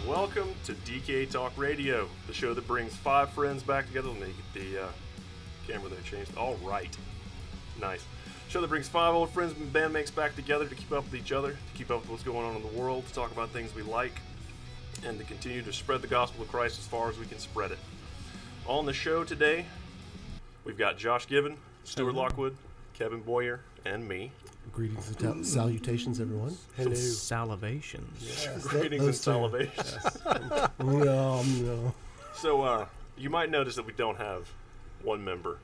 Welcome to DK Talk Radio, the show that brings five friends back together. Let me get the camera there changed. All right. Nice. Show that brings five old friends and bandmates back together to keep up with each other, to keep up with what's going on in the world, to talk about things we like, and to continue to spread the gospel of Christ as far as we can spread it. On the show today, we've got Josh Given, Stuart Lockwood, Kevin Boyer, and me. Greetings and salutations, everyone. Hello. Salivations. Yes, greetings and salivations. Yes. No. So, you might notice that we don't have one member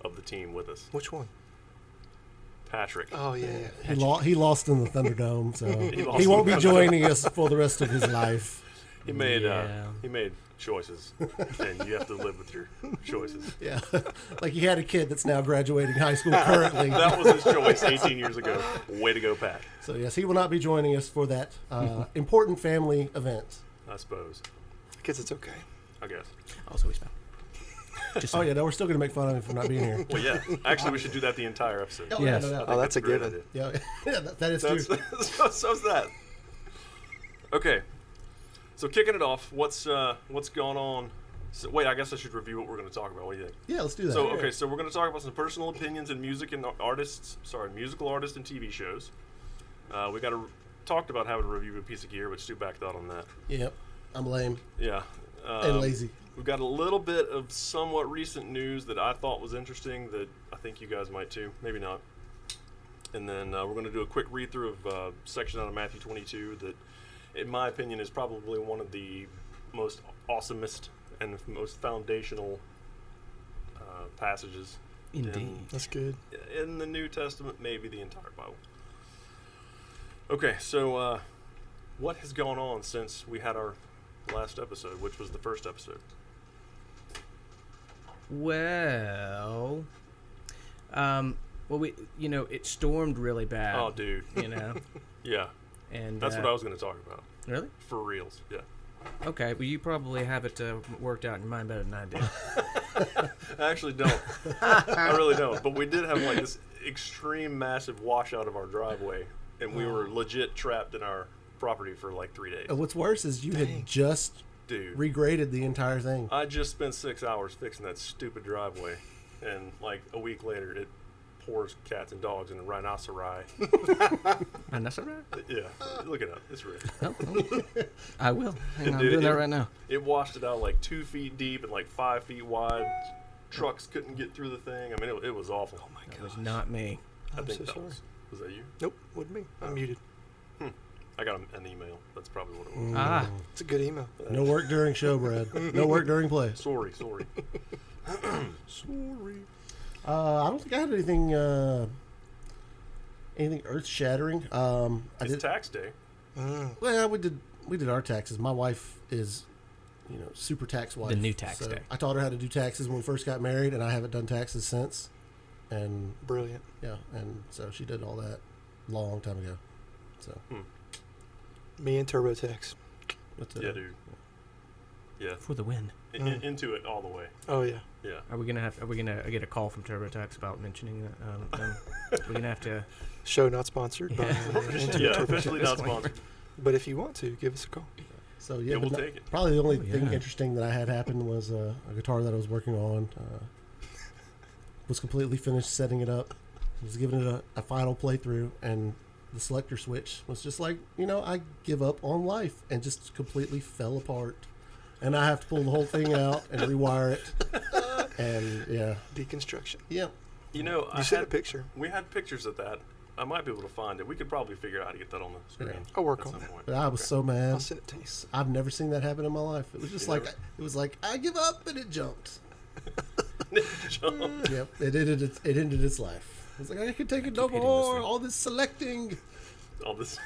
of the team with us. Which one? Patrick. Oh, yeah. He lost in the Thunderdome, so lost he won't in be the joining us for the rest of his life. He made choices, and you have to live with your choices. Yeah, like he had a kid that's now graduating high school currently. That was his choice 18 years ago. Way to go, Pat. So yes, he will not be joining us for that important family event. I suppose. I guess it's okay. I guess. Also, he's found. Oh yeah, no, we're still going to make fun of him for not being here. Well, yeah. Actually, we should do that the entire episode. Oh, Yes. yeah, no, I no. think that's a great given. idea. Yeah, that is true. So's that. Okay. So kicking it off, what's going on? So, wait, I guess I should review what we're going to talk about. What do you think? Yeah, let's do that. So we're going to talk about some personal opinions in musical artists and TV shows. We talked about having to review a piece of gear, but Stu backed out on that. Yep, I'm lame Yeah. and lazy. We've got a little bit of somewhat recent news that I thought was interesting that I think you guys might too. Maybe not. And then we're going to do a quick read through of a section out of Matthew 22 that, in my opinion, is probably one of the most awesomest and most foundational passages. Indeed. That's good. In the New Testament, maybe the entire Bible. Okay, so what has gone on since we had our last episode, which was the first episode? Well, it stormed really bad. Oh, dude. Yeah, And that's what I was going to talk about. Really? For reals, yeah. Okay, well, you probably have it worked out in your mind better than I do. I actually don't. I really don't. But we did have like this extreme massive washout of our driveway, and we were legit trapped in our property for like 3 days. And what's worse is you had just regraded the entire thing. I just spent 6 hours fixing that stupid driveway, and like a week later it pours cats and dogs in a rhinoceri. Rhinoceri? Yeah, look it up. It's real. I will. Hang on, I'm Dude, doing that right now. It washed it out like 2 feet deep and like 5 feet wide. Trucks couldn't get through the thing. I mean, it was awful. Oh my That was not me. I'm so that sorry. was that you? Nope, wasn't me. I'm muted. I got an email. That's probably what it was. Ah, It's a good email. No work during show, Brad. No work during play. Sorry. Sorry. I don't think I had anything earth shattering. It's tax day. Well, we did our taxes. My wife is, super tax wife. The new tax so day. I taught her how to do taxes when we first got married, and I haven't done taxes since. And Brilliant. yeah, and so she did all that a long time ago. So Me and TurboTax. Yeah, dude. Yeah. for the win. Into it all the way. Oh, yeah. Yeah. Are we gonna get a call from TurboTax about mentioning that? Them? We're gonna have to. Show not sponsored by Yeah, officially not sponsored. But if you want to, give us a call. So Yeah, we'll take it. Probably the only thing yeah. interesting that I had happen was a guitar that I was working on. Was completely finished setting it up. Was giving it a final playthrough, and the selector switch was just like, I give up on life, and just completely fell apart. And I have to pull the whole thing out and rewire it. And yeah, Deconstruction. yeah. You You sent a picture. We had pictures of that. I might be able to find it. We could probably figure out how to get that on the screen. I'll work at on some that. point. But I was Okay. so mad. I'll send it to you. I've never seen that happen in my life. It was just You like never- I give up, and it jumped. Jump. Yep, it ended its life. It's like I could take it no hitting this more. thing. All this selecting, All this.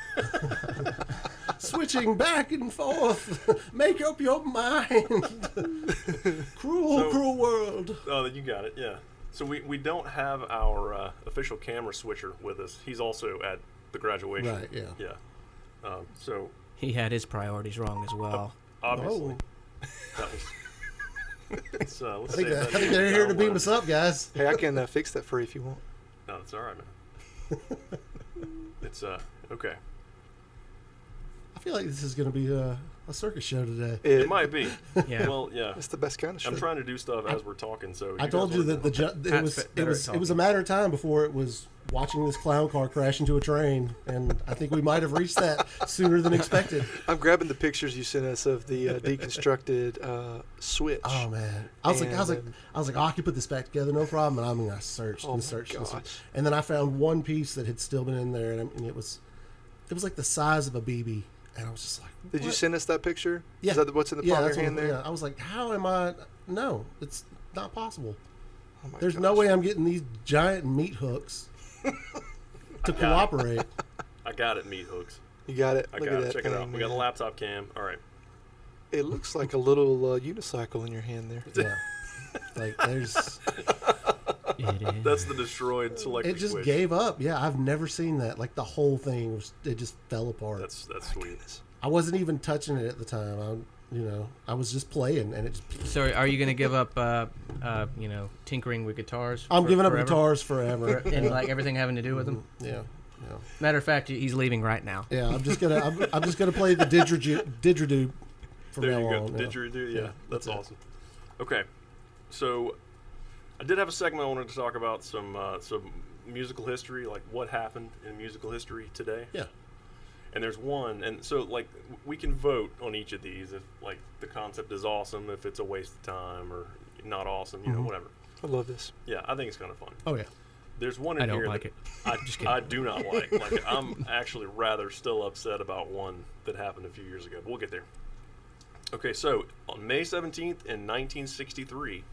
switching back and forth. Make up your mind. Cruel world. Oh, you got it. Yeah. So we don't have our official camera switcher with us. He's also at the graduation. Right. Yeah. Yeah. So He had his priorities wrong as well. obviously Oh, that was. Let's I save that. think they're here to beam us up, guys. Hey, I can fix that for you if you want. No, it's all right, man. It's okay. feel like this is going to be a circus show today. It might be. Yeah. Well, yeah. It's the best kind of show. I'm trying to do stuff as we're talking, so I told you that it was a matter of time before it was watching this clown car crash into a train, and I think we might have reached that sooner than expected. I'm grabbing the pictures you sent us of the deconstructed switch. Oh man, I was like, oh, I can put this back together, no problem. And I mean, I searched and searched, and then I found one piece that had still been in there, and it was like the size of a BB, and I was just like, Did you send us that picture? Yeah. Is that what's in the palm of that's your hand what- there? Yeah, I was like, how am I? No, it's not possible. Oh my There's no gosh. way I'm getting these giant meat hooks to cooperate. I got it, meat hooks. You got it. I Look got at it. that Check it out. thing, We got the man. laptop cam. All right. It looks like a little unicycle in your hand there. Yeah, like there's. It is. That's the destroyed selector It just switch. gave up. Yeah, I've never seen that. Like the whole thing it just fell apart. That's sweet. I wasn't even touching it at the time. I was just playing, and it just. So are you going to give up, tinkering with guitars? I'm giving up forever? guitars forever. And like everything having to do with them? Yeah. Matter of fact, he's leaving right now. Yeah, I'm just gonna play the didgeridoo from There now you go. on. Didgeridoo. Yeah, that's that's it. awesome. Okay, so I did have a segment I wanted to talk about some musical history, like what happened in musical history today. Yeah. And there's one, and so like we can vote on each of these if like the concept is awesome, if it's a waste of time, or not awesome, you know, whatever. I love this. Yeah, I think it's kind of fun. Oh yeah. There's one in I don't here like that it. I, I do not like. Like I'm actually rather still upset about one that happened a few years ago. But we'll get there. Okay, so on May 17th in 1963,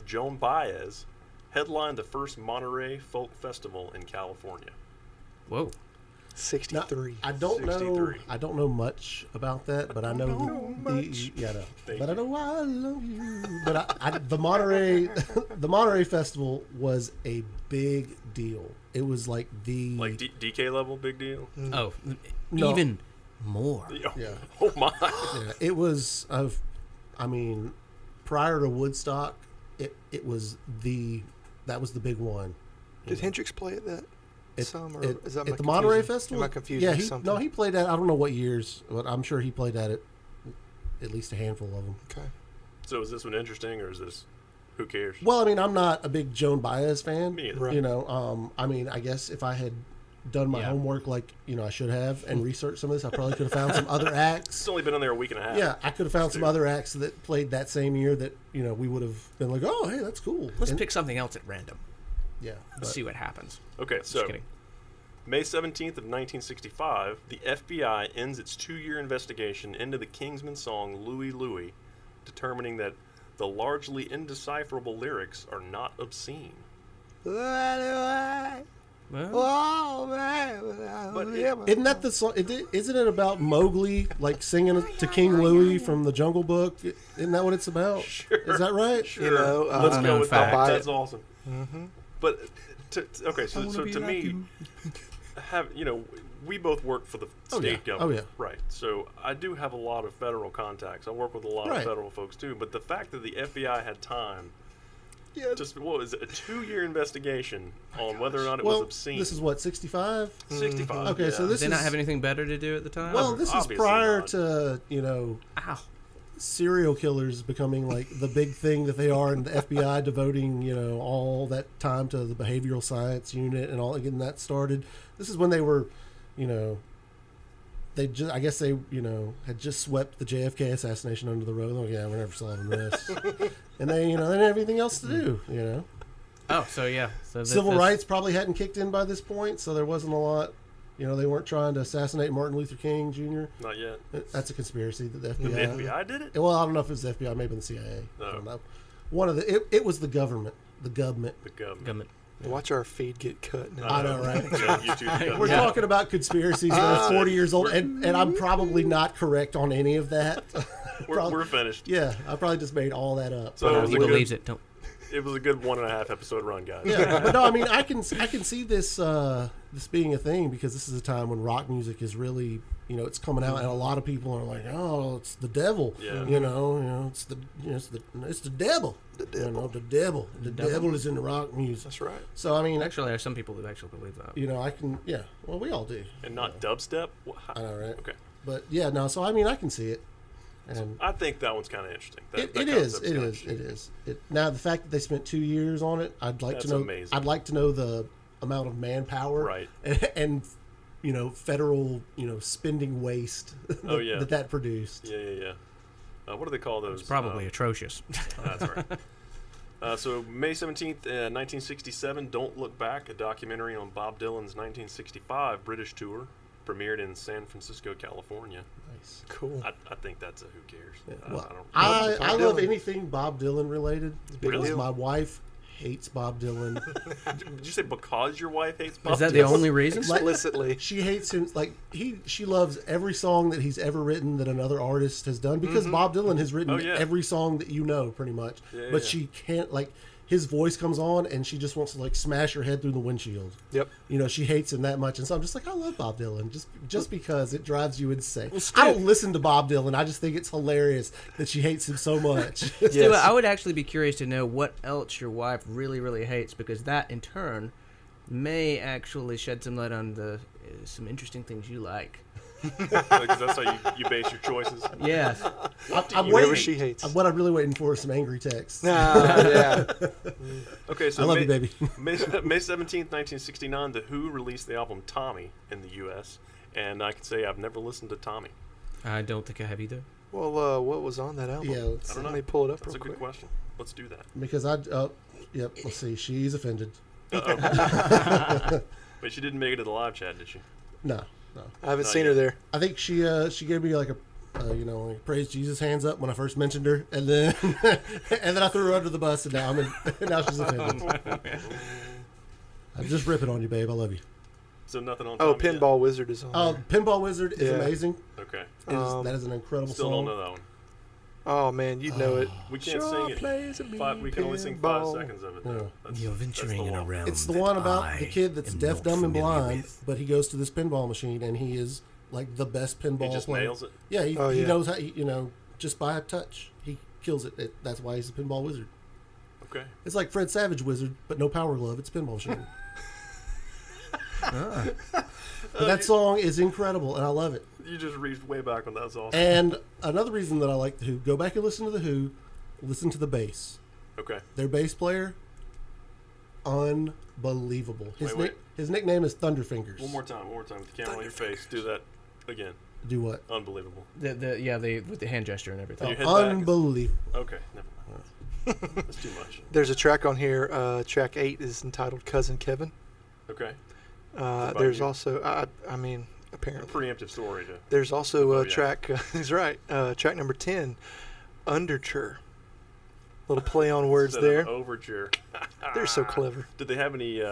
Joan Baez headlined the first Monterey Folk Festival in California. Whoa. 63. I don't know. 63. I don't know much about that, but I know much. Yeah, I know. Thank But I you. know why I love you. But the Monterey, the Monterey Festival was a big deal. It was like the Like DK level, big deal. Oh, No. even more. Yeah. Oh my. Yeah, it was of. I mean, prior to Woodstock, it was that was the big one. Did Hendrix play at that? Is that at the Monterey confusing? Festival? Am I confusing Yeah, something? he played at. I don't know what years, but I'm sure he played at it. At least a handful of them. Okay. So is this one interesting, or is this who cares? Well, I mean, I'm not a big Joan Baez fan. Me either. Right. You know, I mean, I guess if I had done my Yeah. homework like I should have and researched some of this, I probably could have found some other acts. It's only been on there a week and a half. Yeah, I could have found some Dude. other acts that played that same year that we would have been like, oh, hey, that's cool. Let's And- pick something else at random. Yeah, Let's but- see what happens. Okay, Just so kidding. May 17th of 1965, the FBI ends its 2-year investigation into the Kingsmen song Louie Louie, determining that the largely indecipherable lyrics are not obscene. Well, But Isn't that the song? Isn't it about Mowgli like singing to King Louie from the Jungle Book? Isn't that what it's about? Sure. Is that right? Sure. You know, Let's go unknown with fact. that. Buy That's it. awesome. Mm-hmm. But okay, so to me, we both work for the Oh, state yeah. government, Oh, yeah. right? So I do have a lot of federal contacts. I work with a lot Right. of federal folks too. But the fact that the FBI had time, Yeah. just what was it, a 2-year investigation on whether or not it Well, was obscene. this is what 65. 65. Okay, so this did they not is have anything better to do at the time? well, this is Obviously prior not. to Ow. serial killers becoming like the big thing that they are, and the FBI devoting all that time to the behavioral science unit and all getting that started. This is when they were, they just I guess they had just swept the JFK assassination under the rug. Oh yeah, we're never solving this, and they they didn't have anything else to do. Oh, so yeah. So Civil rights probably hadn't kicked in by this point, so there wasn't a lot. They weren't trying to assassinate Martin Luther King Jr. Not yet. That's a conspiracy that the The FBI. FBI did it. Well, I don't know if it was the FBI, maybe the CIA. I Oh. don't know. One of the it was the government. The government. The government. Government. Watch our feed get cut now. I know, right? Yeah, you two together. We're talking about conspiracies that are 40 years old, We're- and I'm probably not correct on any of that. We're finished. Yeah, I probably just made all that up. So it was He a good. believes it. Don't. It was a good 1.5 episode run, guys. Yeah, but no, I mean, I can see this this being a thing because this is a time when rock music is really it's coming out, and a lot of people are like, oh, it's the devil. Yeah. It's the devil. The devil. The devil is in the rock music. That's right. So I mean, Actually, there's some people that actually believe that. I can. Yeah. Well, we all do. And not dubstep. I know, right? Okay. But yeah, no. So I mean, I can see it, and I think that one's kind of interesting. That it is. concept's It kinda is. It interesting. is. Now the fact that they spent 2 years on it, I'd like That's to know. amazing. I'd like to know the amount of manpower, Right. and federal spending waste. Oh, yeah. that produced. Yeah. What do they call those? It's probably atrocious. That's right. So May 17th, 1967, Don't Look Back, a documentary on Bob Dylan's 1965 British tour, premiered in San Francisco, California. Nice. Cool. I think that's a who cares. Yeah. I Well, don't. I Bob love Dylan. anything Bob Dylan related. Big Because deal. my wife hates Bob Dylan. Did you say because your wife hates Bob Is that Dylan? the only reason? Explicitly. She hates him. She loves every song that he's ever written that another artist has done because Bob Dylan has written Oh, yeah. every song that you know pretty much. Yeah, but yeah. she can't his voice comes on and she just wants to smash her head through the windshield. Yep. She hates him that much, and so I'm just like, I love Bob Dylan just because it drives you insane. Stu- I don't listen to Bob Dylan. I just think it's hilarious that she hates him so much. Stu, Yes. I would actually be curious to know what else your wife really, really hates, because that in turn may actually shed some light on some interesting things you like. Because that's how you base your choices. Yes. I'm Whatever waiting. she hates. What I'm really waiting for is some angry texts. Yeah. Okay, so I love you, baby. May 17th, 1969, The Who released the album Tommy in the U.S., and I can say I've never listened to Tommy. I don't think I have either. Well, what was on that album? Yeah, I don't know. Let me pull it up That's a real good quick. question. Let's do that. because yep. Let's see. She's offended. Uh-oh. But she didn't make it to the live chat, did she? No. I haven't Not seen yet. her there. I think she gave me praise Jesus hands up when I first mentioned her, and then I threw her under the bus, and now she's offended. I'm just ripping on you, babe. I love you. So nothing on Oh, Tommy yet? Pinball Wizard is on there. Pinball Wizard is Yeah. amazing. Okay. That is an incredible Still song. don't know that one. Oh, man, you know it. We can't Sure sing it. plays a We can only sing 5 pinball. seconds of it. Yeah. Though. That's, You're that's venturing the in a law. realm. It's the that one about I the kid that's am deaf, not dumb, and familiar blind, with. but he goes to this pinball machine, and he is the best pinball He just player. nails it. Yeah, he, Oh, he yeah. knows how. Just by a touch, he kills it. That's why he's a pinball wizard. Okay. It's like Fred Savage Wizard, but no power glove. It's a pinball machine. But that song is incredible, and I love it. You just reached way back on that. That's awesome. And another reason that I like the Who, go back and listen to the Who, listen to the bass. Okay. Their bass player, unbelievable. Wait. His nickname is Thunderfingers. One more time. With the camera on your face. Do that again. Do what? Unbelievable. With the hand gesture and everything. your head back. Unbelievable. Okay. Never mind. That's too much. There's a track on here. Track 8 is entitled Cousin Kevin. Okay. There's you? also, A apparently. preemptive story to. There's also Oh, a yeah. track, he's right, track number 10, Underture. Little play on words Instead of there. Overture. They're so clever. Did they have any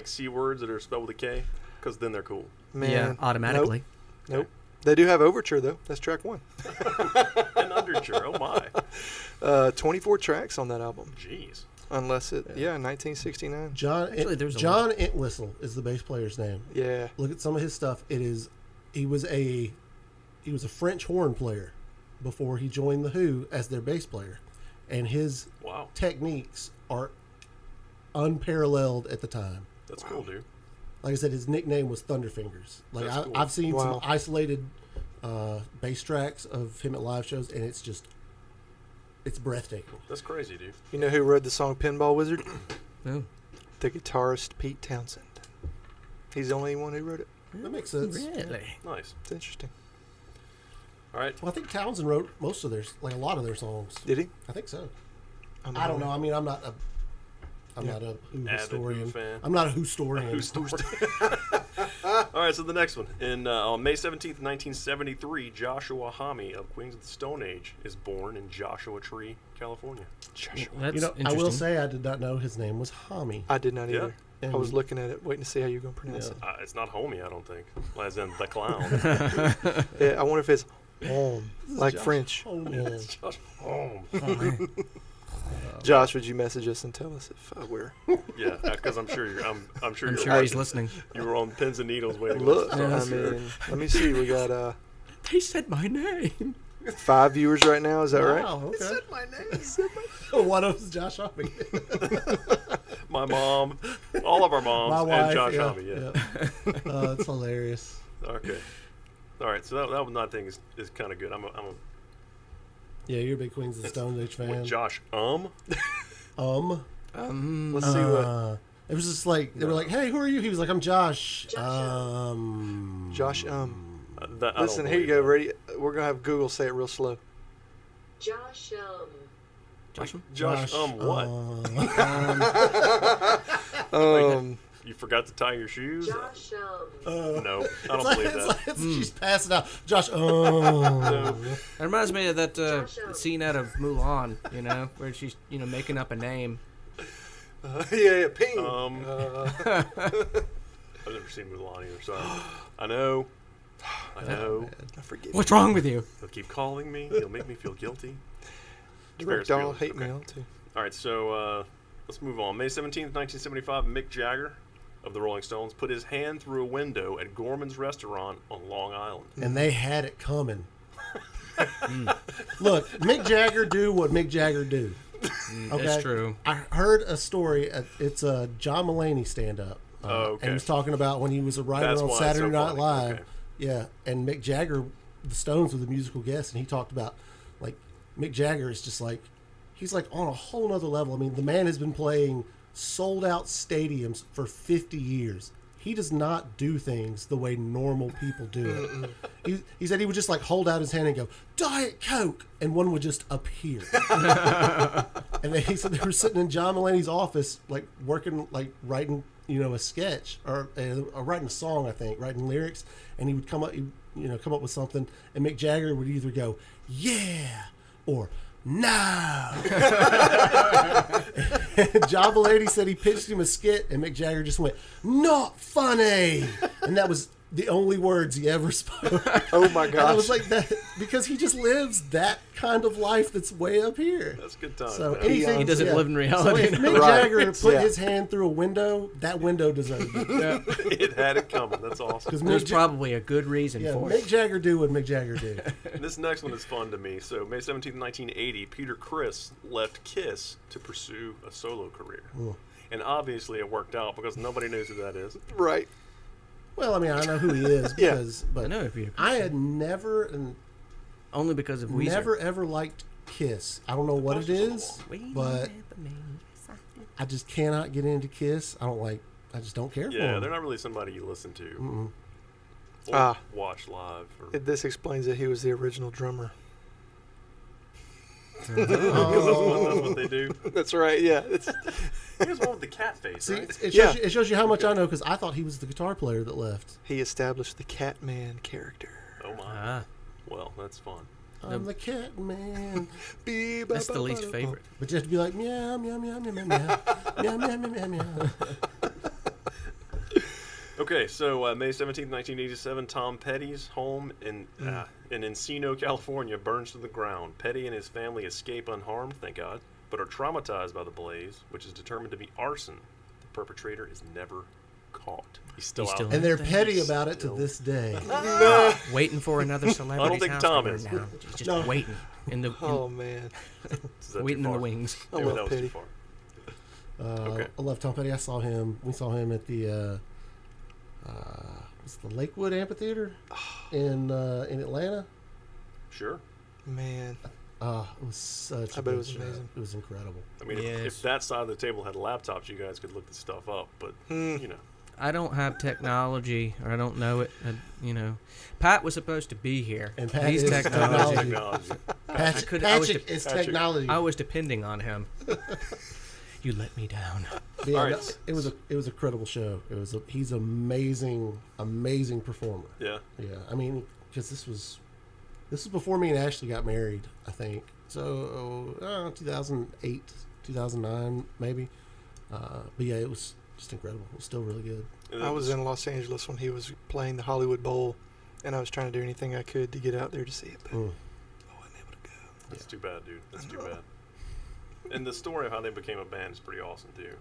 C words that are spelled with a K? Because then they're cool. Man. Yeah, automatically. Nope. They do have Overture, though. That's track 1. An underture. Oh my. 24 tracks on that album. Jeez. Unless it, 1969. Actually, there's a John Entwistle is the bass player's name. Yeah. Look at some of his stuff. He was a French horn player before he joined the Who as their bass player, and his Wow. techniques are unparalleled at the time. That's cool, dude. Like I said, his nickname was Thunderfingers. That's cool. I've seen Wow. some isolated bass tracks of him at live shows, and it's breathtaking. That's crazy, dude. You know who wrote the song Pinball Wizard? Oh, The guitarist Pete Townsend. He's the only one who wrote it. That makes sense. really? Nice. It's interesting. All right. Well, I think Townsend wrote most of a lot of their songs. Did he? I think so. I'm I don't not- know. I mean, I'm not a Who Avid Who historian. fan. I'm not a Who historian. Who's All right, so the next one. On May 17th, 1973, Joshua Homme of Queens of the Stone Age is born in Joshua Tree, California. That's I interesting. will say I did not know his name was Hami. I did not Yeah. either. I was looking at it, waiting to see how you were going to pronounce It's not Homie, I don't think. As in the clown. it. Yeah, I wonder if it's home, like Josh French. Homme. Yeah. Josh Home. Josh, would you message us and tell us if we're Yeah, because I'm sure you're. I'm sure I'm you're. sure he's listening. You were on pins and needles waiting. look? for this. I mean, let me see. We got They said my name. 5 viewers right now. Is that right? Wow, okay. my name. One of them's Josh Homme. My mom, all of our moms, My wife. and Josh yeah, Homme. Yeah. It's hilarious. Okay. All right, so that one I think is kind of good. I'm a Yeah, you're a big Queens of the Stone Age fan. with Josh. Let's see what It was just like they were like, "Hey, who are you?" He was like, "I'm Josh." Josh. I don't Listen, here you go. believe that. Ready? We're gonna have Google say it real slow. Josh, Josh, what? You forgot to tie your shoes? Josh, No, I don't believe that. She's passing out. Josh. No. It reminds me of that Josh, scene out of Mulan, where she's, making up a name. Yeah, ping. I've never seen Mulan either, sorry. I know. I forget. What's wrong with you? He'll keep calling me. He'll make me feel guilty. Direct Ferris doll Bueller. hate Okay. mail too. All right, so let's move on. May 17th, 1975, Mick Jagger of the Rolling Stones put his hand through a window at Gorman's Restaurant on Long Island. And they had it coming. Look, Mick Jagger do what Mick Jagger do. Okay? That's true. I heard a story. It's a John Mulaney stand-up. Okay. And he was talking about when he was a writer That's on why it's Saturday so Night funny. Live. Okay. Yeah, and Mick Jagger, the Stones were the musical guest, and he talked about, like, Mick Jagger is just like, he's like on a whole nother level. I mean, the man has been playing sold-out stadiums for 50 years. He does not do things the way normal people do it. He said he would just like hold out his hand and go, "Diet Coke," and one would just appear. And then he said they were sitting in John Mulaney's office, like working, like writing, a sketch or writing a song, I think, writing lyrics, and he would come up with something, and Mick Jagger would either go, "Yeah," or "No." And John Mulaney said he pitched him a skit, and Mick Jagger just went, "Not funny," and that was the only words he ever spoke. Oh my And I was gosh. like, that because he just lives that kind of life that's way up here. That's good times. So man. anything He doesn't live in So reality. if Mick Right. Jagger put Yeah. his hand through a window, that window deserved it. It had it coming. That's awesome. Because There's Mick, probably a good reason for Mick it. Jagger do what Mick Jagger do. This next one is fun to me. So, May 17th, 1980, Peter Criss left Kiss to pursue a solo career. And obviously it worked out because nobody knows who that is. Right. Well, I mean, I know who he is Yeah. because, I but know if you I had never and only because of Weezer. never ever liked Kiss. I don't know what it is, but Me. I just cannot get into Kiss. I just don't care for Yeah, them. they're not really somebody you listen to Mm-mm. or watch live. Or, This explains that he was the original drummer. because that's what they do. That's right. Yeah. It's, He was one with the cat face, See, right? it shows you how much I know because I thought he was the guitar player that left. he established the Catman character. Oh my. Ah, Well, that's fun. I'm the cat man. that's the least favorite. But you have to be like meow meow meow meow meow meow meow meow meow meow meow. Okay, so May 17th, 1987, Tom Petty's home in Encino, California burns to the ground. Petty and his family escape unharmed, thank God, but are traumatized by the blaze, which is determined to be arson. The perpetrator is never caught. He's still He's out still there. And they're He's petty about it to still- this day. Waiting for another celebrity's think house Tom to burn is. down. He's just No. waiting Oh man. Is that too waiting in the far? wings. I Yeah, love that was too Petty. far. I love Tom Petty. We saw him at the what's the Lakewood Amphitheater in Atlanta. Sure. Man. It was such. I a bet it good was show. amazing. It was incredible. I mean, Yes. if that side of the table had laptops, you guys could look this stuff up. But, you know. I don't have technology, or I don't know it. Pat was supposed to be here. And Pat He's is technology. Technology. Patrick is Patrick. technology. I was depending on him. You let me down. Yeah, All right. no, it was a credible show. He's amazing performer. Yeah. Yeah, I mean, because this was before me and Ashley got married, I think. So 2008, 2009, maybe. But yeah, it was just incredible. It was still really good. And I then was in Los Angeles when he was playing the Hollywood Bowl, and I was trying to do anything I could to get out there to see it, but I wasn't able to go. That's too bad, dude. That's too bad. And the story of how they became a band is pretty awesome, too.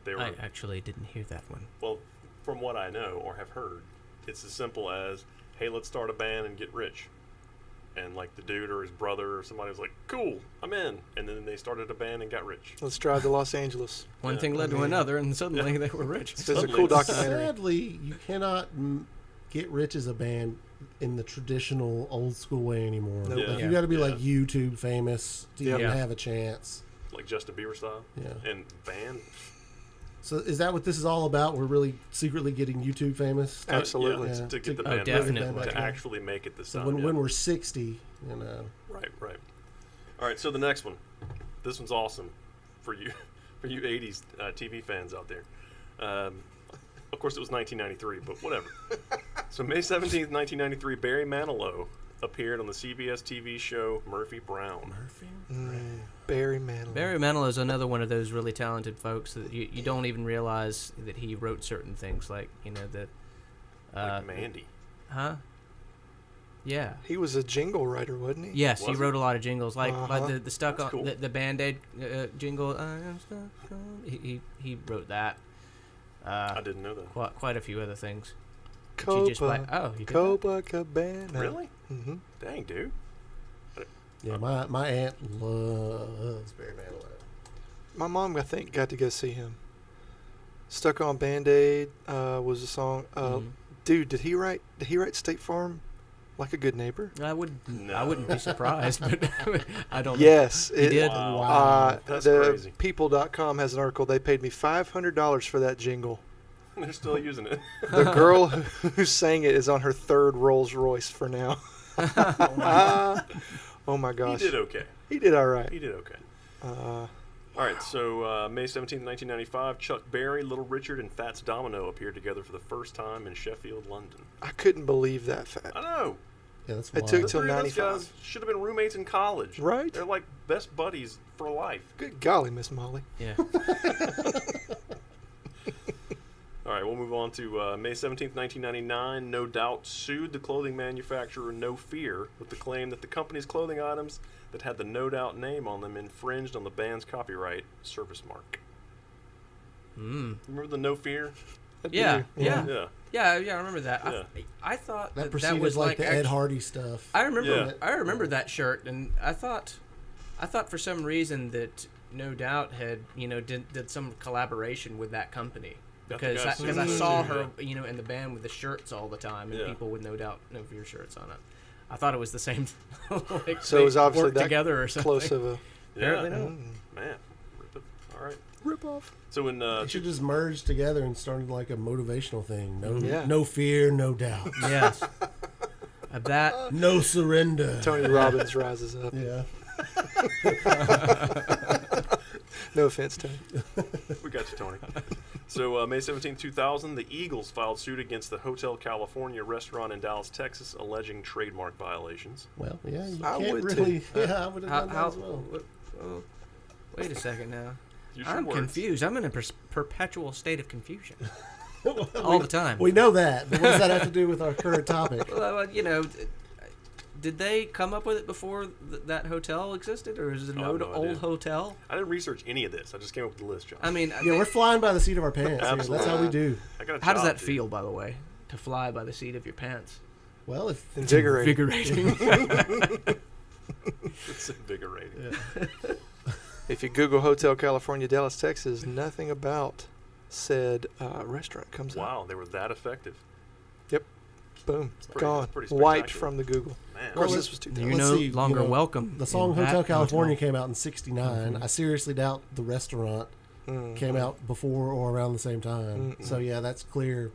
They were, I actually didn't hear that one. well, from what I know or have heard, it's as simple as, hey, let's start a band and get rich. And, like, the dude or his brother or somebody was like, cool, I'm in. And then they started a band and got rich. Let's drive to Los Angeles. One Yeah, thing led I to mean- another, and suddenly they were rich. There's a Suddenly cool it's- documentary. Sadly, you cannot get rich as a band in the traditional old school way anymore. Nope. Like, Yeah. you got to be Yeah. like YouTube famous to Yep. even Yeah. have a chance. Like Justin Bieber style. Yeah. And band. So is that what this is all about? We're really secretly getting YouTube famous. Absolutely. Yeah, Yeah. to get the Oh, band definitely. to actually make it this So time. when we're 60, you know. Right. All right, so the next one. This one's awesome for you for you 80s TV fans out there. Of course, it was 1993, but whatever. So May 17th, 1993, Barry Manilow appeared on the CBS TV show Murphy Brown. Barry Manilow. Barry Manilow is another one of those really talented folks that you don't even realize that he wrote certain things, like, you know, that. Like Mandy. Huh? Yeah. He was a jingle writer, wasn't he? Yes, he Was wrote a lot of jingles, like Uh-huh. the stuck That's on cool. the Band-Aid jingle. I am stuck on. He wrote that. I didn't know that. Quite a few other things. Copa, He did that? Copacabana. Really? Mm-hmm. Dang, dude. Yeah, my aunt loves Barry Manilow. My mom, I think, got to go see him. Stuck on Band-Aid was a song. Dude, did he write State Farm? Like a Good Neighbor? I wouldn't No. be surprised, but I don't know. Yes. He did? Wow. That's the crazy. People.com has an article. They paid me $500 for that jingle. They're still using it. The girl who sang it is on her third Rolls Royce for now. Oh my He gosh. did okay. He did all right. He did okay. All right, so May 17th, 1995, Chuck Berry, Little Richard, and Fats Domino appeared together for the first time in Sheffield, London. I couldn't believe that fact. I know. Yeah, that's It wild. took The till three of those 95. guys should have been roommates in college. Right? They're like best buddies for life. Good golly, Miss Molly. Yeah. All right, we'll move on to May 17th, 1999. No Doubt sued the clothing manufacturer No Fear with the claim that the company's clothing items that had the No Doubt name on them infringed on the band's copyright service mark. Remember the No Fear? I Yeah, do. Yeah. Yeah, I remember that. Yeah. I thought That that preceded was like the Ed actu- Hardy stuff. I remember. Yeah. I remember that shirt, and I thought for some reason that No Doubt had did some collaboration with that company I think because I've I, seen because I that saw too, her in the band with the shirts all the time, and Yeah. people with No Doubt No Fear shirts on it. I thought it was the same. Like So it was they obviously worked that together or something. Close of a Apparently Yeah. not. Man, rip it. All right. rip off. So in They should just merge together and started like a motivational thing. Yeah. No fear, no doubt. Yes. That No surrender. Tony Robbins rises up. Yeah. No offense, Tony. we got you, Tony. So May 17, 2000, the Eagles filed suit against the Hotel California restaurant in Dallas, Texas, alleging trademark violations. Well, yeah, you I can't would really. too. Yeah, I would have how, done that how as well. oh, wait a second now. Use your I'm words. confused. I'm in a perpetual state of confusion all the time. We know that, but what does that have to do with our current topic? Well, did they come up with it before that hotel existed, or is it an I have old, no idea. old hotel? I didn't research any of this. I just came up with the list, John. I mean, Yeah, we're flying by the seat of our pants. Here. That's how we do. I got a how does job, that dude. feel, by the way, to fly by the seat of your pants? Well, if Invigorating. Invigorating. It's invigorating. If you Google Hotel California, Dallas, Texas, nothing about said restaurant comes up. Wow, they were that effective. Boom. pretty- Gone. that's pretty Wiped spectacular. from the Google. Man. Of course, Well, this was 2000. You're Let's no see, you longer know, welcome. the song in Hotel that California hotel. came out in '69, I seriously doubt the restaurant came out before or around the same time. So yeah, that's clear.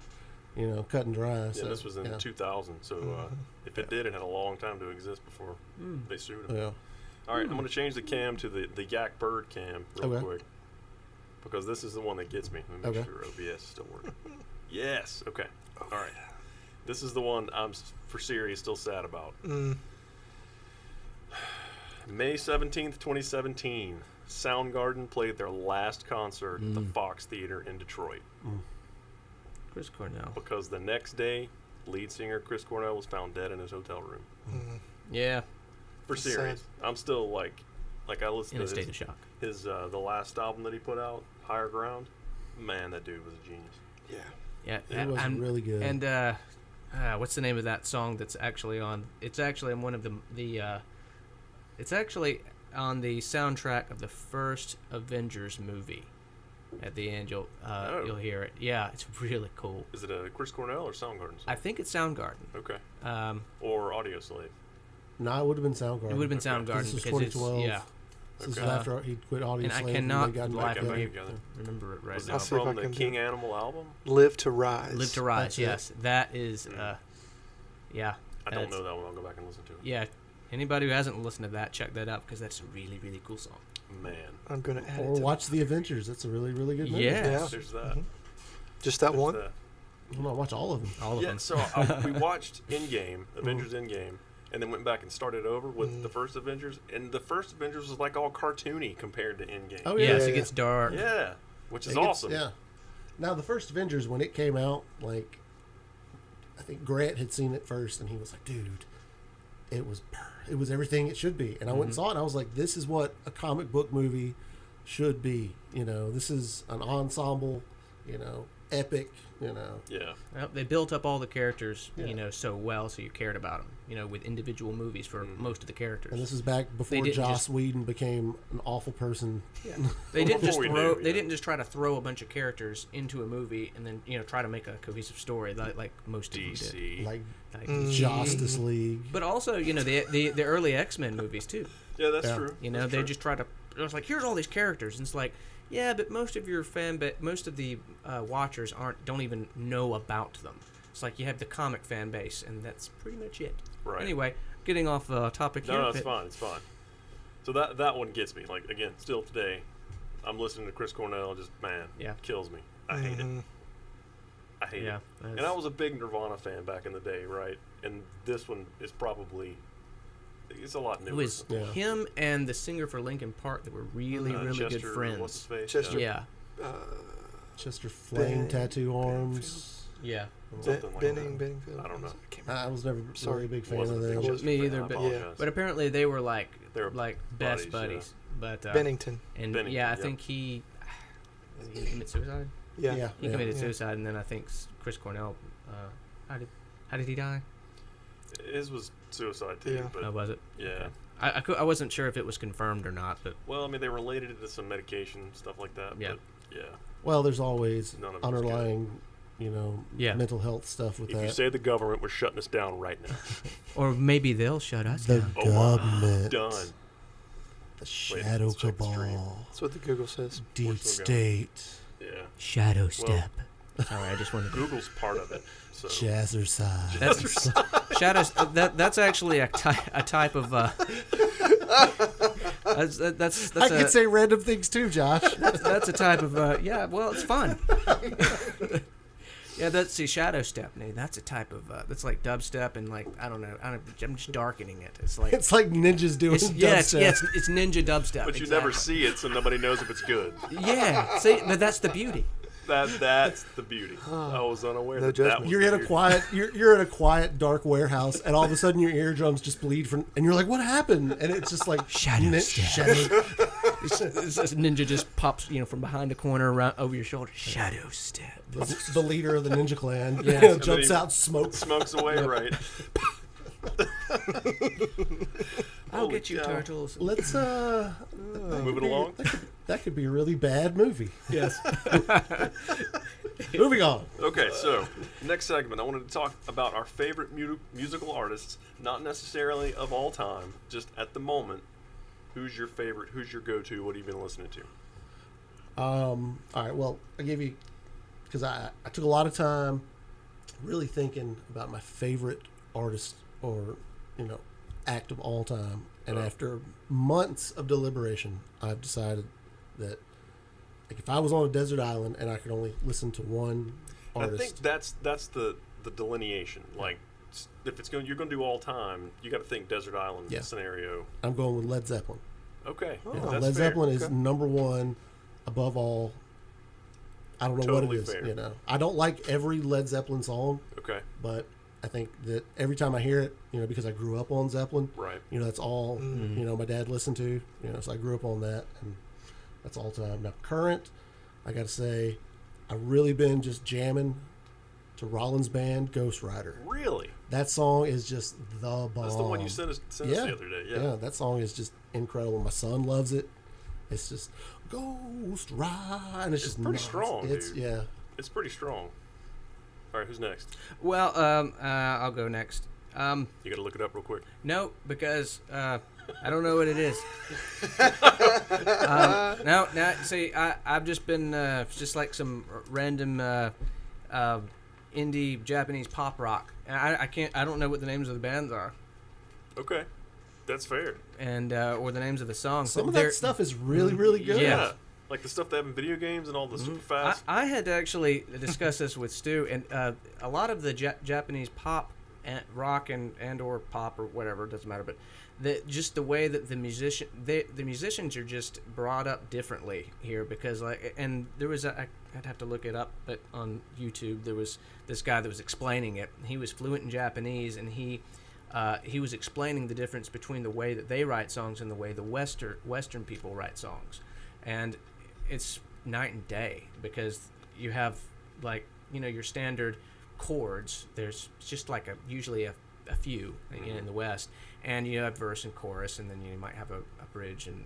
Cut and dry. Yeah, so, this was in yeah. 2000. So if it did, it had a long time to exist before they sued him. Yeah. All right, I'm going to change the cam to the Yak Bird cam real Okay. quick because this is the one that gets me. Let me make Okay. sure OBS is still working. Yes. Okay. All right. This is the one I'm for serious still sad about. May 17th, 2017. Soundgarden played their last concert at the Fox Theater in Detroit Chris Cornell. because the next day, lead singer Chris Cornell was found dead in his hotel room. Yeah, For Sad. serious. I'm still like I listened in a to state his, of shock. his the last album that he put out, Higher Ground. Man, that dude was a genius. Yeah. Yeah, It was and really good. And what's the name of that song that's actually on? It's actually on one of the. It's actually on the soundtrack of the first Avengers movie. At the end, you'll hear it. Yeah, it's really cool. Is it a Chris Cornell or Soundgarden song? I think it's Soundgarden. Okay. Or Audio Slave. No, it would have been Soundgarden. It would have been Okay. Soundgarden This was because it's 2012. yeah. This is Okay. after he quit Audio And I Slave. cannot they got like back back together. together. remember it right Was now. it see if I from the can do King it. Animal album? Live to Rise. Live to Rise. That's it. Yes, that is. Yeah. I don't that's- know that one. I'll go back and listen to it. Yeah. Anybody who hasn't listened to that, check that out because that's a really, really cool song. Man. I'm gonna add Or it. To watch The Avengers. That's a really, really good movie. Yeah. Yeah. There's that. Mhm. Just that There's one. that. I'm gonna watch all of them. All of Yeah, them. so we watched Endgame, Avengers Endgame, and then went back and started over with the first Avengers, and the first Avengers was like all cartoony compared to Endgame. Oh, Yes, yeah, it yeah. gets dark. Yeah, which is It gets- awesome. Yeah. Now the first Avengers, when it came out, like, I think Grant had seen it first, and he was like, "Dude, it was everything it should be." And I went and saw it, and I was like, "This is what a comic book movie should be." You know, this is an ensemble, you know, epic. You know, Yeah. Well, they built up all the characters, Yeah. so well, so you cared about them. With individual movies for most of the characters. and this is back before didn't Joss just- Whedon became an awful person. They didn't just Before we throw. knew, They yeah. didn't just try to throw a bunch of characters into a movie and then try to make a cohesive story like most of them did. DC. Like Like, Justice League. But also, the early X-Men movies too. Yeah, that's Yeah. true. They That's true. just try to. It was like, here's all these characters, and it's like, yeah, but most of your most of the watchers don't even know about them. It's like you have the comic fan base, and that's pretty much it. Right. Anyway, getting off topic here. No, it's but- fine. It's fine. So that one gets me. Like again, still today, I'm listening to Chris Cornell. Just man, Yeah. kills me. I hate it. I hate Yeah, it. that's- And I was a big Nirvana fan back in the day, right? And this one is probably it's a lot It newer. was Yeah. him and the singer for Linkin Park that were really, really Chester, good friends. What's his face? Chester. Yeah, Chester Flame Tattoo Arms. yeah. Something like Benning, that. Benningfield. I don't know. can't I was never Sorry. really a big fan Wasn't of a big them. Chester Me fan, either, I but- apologize. But apparently they were like They were best buddies, buddies. But Bennington. and Bennington, yeah, I yep. think he committed suicide. Yeah. Yeah. He committed suicide, and then I think Chris Cornell. How did he die? His was suicide too. Yeah. But How was it? yeah. I wasn't sure if it was confirmed or not, but Well, I mean, they related it to some medication stuff like that. Yeah. But yeah. Well, there's always None of it was underlying, Yeah. mental health stuff with If that. you say the government was shutting us down right now, or maybe they'll shut us the down. Oh, government, done. the shadow let's check the stream. cabal, That's what the Google says. deep We're still state, Yeah. Shadow step. Sorry, I just wanted to. Google's part of it. So jazzercise. That's shadows. That's actually a type of. That's I can say random things too, Josh. that's a type of. Yeah, well, it's fun. Yeah, that's shadow step. Nate. That's a type of. That's like dubstep and like I don't know. I'm just darkening it. It's like. It's like ninjas doing It's, dubstep. it's ninja dubstep. But you exactly. never see it, so nobody knows if it's good. Yeah, see, but that's the beauty. That's the beauty. I was unaware No that that judgment. was You're the in a beauty. quiet, you're in a quiet, dark warehouse, and all of a sudden your eardrums just bleed from, and you're like, "What happened?" And it's just like Shadow step. shadow. This ninja just pops, from behind a corner around over your shoulder. Shadow step. The leader of the ninja clan Yeah. jumps he out, smokes. Smokes away, right? I'll Holy get you, cow. turtles. Let's Move it along. That could be a really bad movie. Yes. Moving on. Okay, so next segment, I wanted to talk about our favorite musical artists, not necessarily of all time, just at the moment. Who's your favorite? Who's your go-to? What have you been listening to? All right. Well, I gave you because I took a lot of time really thinking about my favorite artist or act of all time, and after months of deliberation, I've decided that like if I was on a desert island and I could only listen to one And artist, I think that's the delineation. Like, if you're going to do all time, you got to think desert island Yeah. scenario. I'm going with Led Zeppelin. Okay, Oh, Yeah, that's Led fair. Zeppelin is Okay. number one above all. I don't know Totally what it is. fair. I don't like every Led Zeppelin song, Okay, but I think that every time I hear it, because I grew up on Zeppelin, right. that's all my dad listened to. So I grew up on that, and that's all time. Now current, I got to say, I've really been just jamming to Rollins' band Ghost Rider. Really? That song is just the bomb. That's the one you sent us the other day. Yeah. that song is just incredible. My son loves it. It's just Ghost Ride, and it's just pretty nuts. strong, It's dude. yeah. It's pretty strong. All right, who's next? Well, I'll go next. You got to look it up real quick. No, because I don't know what it is. No. See, I've just been just like some random indie Japanese pop rock. And I don't know what the names of the bands are, Okay, that's fair. and or the names of the songs. Some but of they're- that stuff is really, really good. Yeah. Like the stuff they have in video games and all the super fast. I had to actually discuss this with Stu, and a lot of the Japanese pop, and rock, and or pop or whatever, it doesn't matter. But just the way that the musicians are just brought up differently here, because and there was I'd have to look it up, but on YouTube there was this guy that was explaining it. He was fluent in Japanese, and he was explaining the difference between the way that they write songs and the way the Western people write songs, and it's night and day, because you have your standard chords. There's just usually a few in the West, and you have verse and chorus, and then you might have a bridge and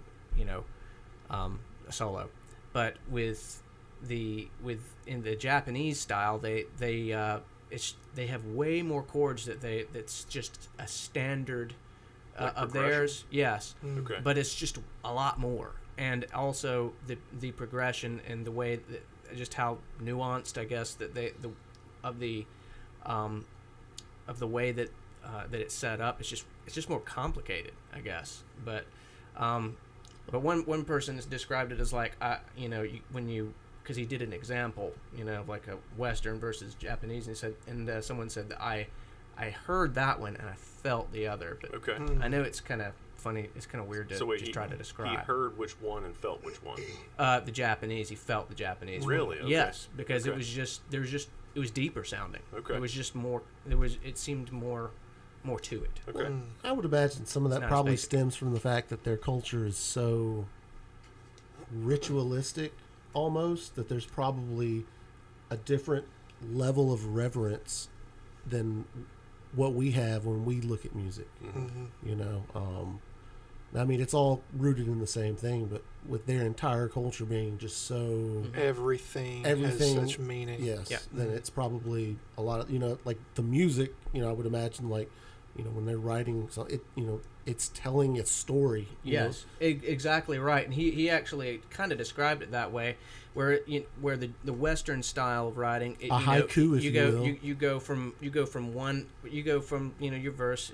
a solo. But in the Japanese style, they have way more chords that's just a standard Like of progression? theirs. Yes. Okay. But it's just a lot more, and also the progression and the way that just how nuanced, I guess, that of the way that it's set up. It's just more complicated, I guess. But one person has described it as because he did an example, of like a Western versus Japanese, and he said, and someone said that I heard that one and I felt the other, but Okay. I know it's kind of funny. It's kind of weird to So wait, try to he describe. heard which one and felt which one. The Japanese. He felt the Japanese. one. Really? Okay. Yes, because Okay. it was deeper sounding. Okay. It was just more. It seemed more to it. Okay. I would imagine some of It's that not probably as basic. stems from the fact that their culture is so ritualistic, almost, that there's probably a different level of reverence than what we have when we look at music. I mean, it's all rooted in the same thing, but with their entire culture being just so Everything Everything- has such meaning. yes, Yeah. then it's probably a lot of like the music. I would imagine when they're writing, so it's telling a story. Yes, exactly right. And he actually kind of described it that way, where the Western style of writing, haiku, if you will. you go from your verse.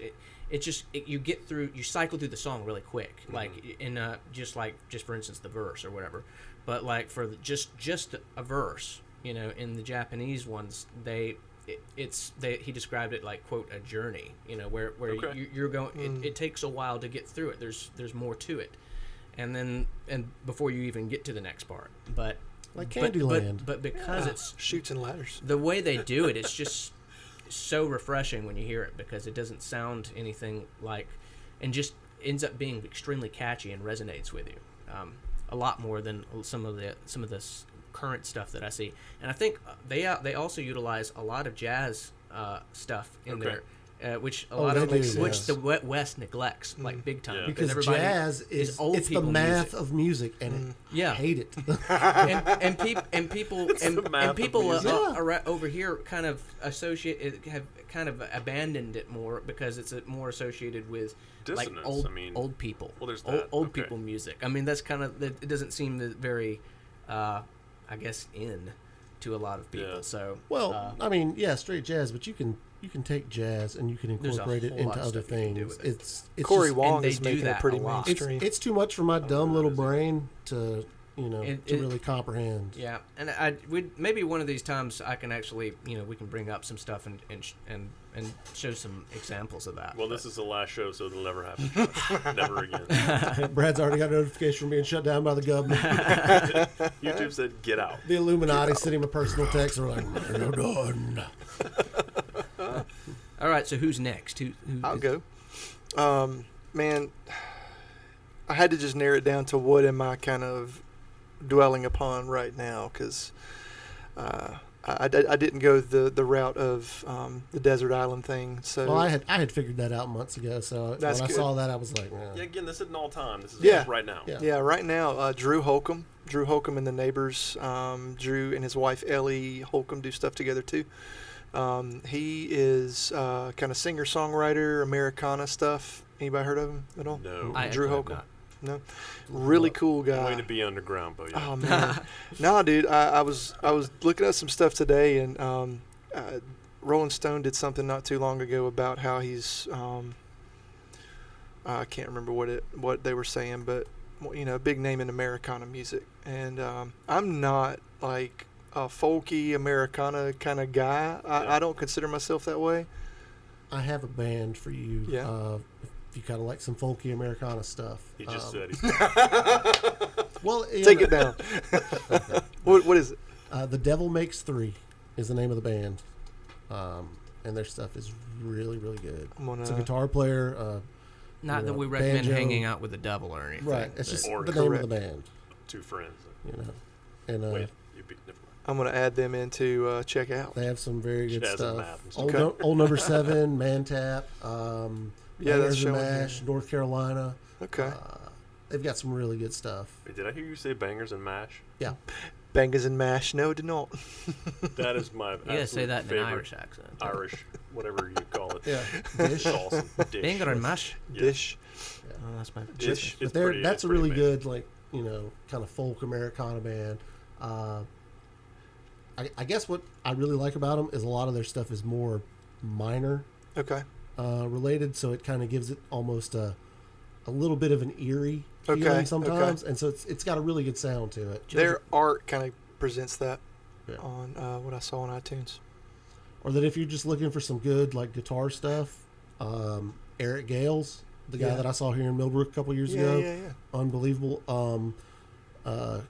You cycle through the song really quick, like in just for instance the verse or whatever. But like for just a verse, in the Japanese ones, he described it like, quote, a journey, where Okay. you're going. It takes a while to get through it. There's more to it, and before you even get to the next part. But Like but- Candyland. But because it's Shoots and ladders. the way they do it, it's just so refreshing when you hear it, because it doesn't sound anything like, and just ends up being extremely catchy and resonates with you, a lot more than some of the current stuff that I see. And I think they also utilize a lot of jazz stuff in Okay. there, which a Oh, lot they of do, which yes. the West neglects like big time, Yeah. because everybody jazz is old it's the people math music. of music, and Yeah. I hate it. and people the math of music. over here kind of have kind of abandoned it more, because it's more associated with Dissonance, like I mean, old people. well, there's old, that, old okay. people music. I mean, that's kind of it doesn't seem very I guess in to a lot of people. Yeah. So Well, I mean, yeah, straight jazz, but you can take jazz and you can There's a incorporate it whole lot into of other stuff you can do things. with it. It's Corey just, Wong and they is do making it that pretty a lot. mainstream. it's too much for my dumb little is it? brain to to It- really comprehend. yeah, and maybe one of these times I can actually we can bring up some stuff and show some examples of that. Well, this is the last show, so it'll never happen. Never again. Brad's already got a notification from being shut down by the government. YouTube said, "Get out." The Illuminati sent him a personal text. They're like, "You're done." All right, so who's next? Who I'll go. Man, I had to just narrow it down to what am I kind of dwelling upon right now, because I didn't go the route of the desert island thing. So Well, I had figured that out months ago. So That's when I good. saw that, I was like, Yeah, again, this isn't all time. This is Yeah. right now. Yeah. yeah, right now Drew Holcomb and the Neighbors. Drew and his wife Ellie Holcomb do stuff together too. He is kind of singer songwriter, Americana stuff. Anybody heard of him at all? No. Drew actually have Holcomb. not. No, really cool guy. Way to be underground, but yeah. Oh man, no, dude. I was looking at some stuff today, and Rolling Stone did something not too long ago about how he's I can't remember what they were saying, but big name in Americana music, and I'm not like a folky Americana kind of guy. I don't consider myself that way. I have a band for you. Yeah. If you kind of like some folky Americana stuff. He just said he's Well, Take it down. What is it? The Devil Makes Three is the name of the band, and their stuff is really, really good. I'm gonna- It's a guitar player. Not you that know, we recommend banjo. hanging out with the devil or anything. Right. It's but- just Or the name of correct. the band. two friends. You know, and Wait, you beat never mind. I'm gonna add them into check out. they have some very Should good add some stuff. math. Old, Okay. Old Number 7, Man Tap. Yeah, that's Bangers and showing Mash, here. North Carolina. Okay. They've got some really good stuff. Wait, did I hear you say bangers and mash? Yeah. Bangers and mash. No, did not. That is my You gotta say absolute that in an favorite Irish accent. Irish, whatever you call it. Yeah. Dish. Dish. Awesome. Dish. Banger and mash. Yeah. Dish. Oh, that's my. Dish. But It's they're, pretty, that's it's a pretty really amazing. good, like, kind of folk Americana band. I guess what I really like about them is a lot of their stuff is more minor Okay. related, so it kind of gives it almost a little bit of an eerie Okay, feeling sometimes, and so it's got a really good sound to it. Their art kind of presents that Yeah. on what I saw on iTunes. Or that if you're just looking for some good like guitar stuff, Eric Gales, the guy Yeah. that I saw here in Millbrook a couple years Yeah, ago, yeah. unbelievable.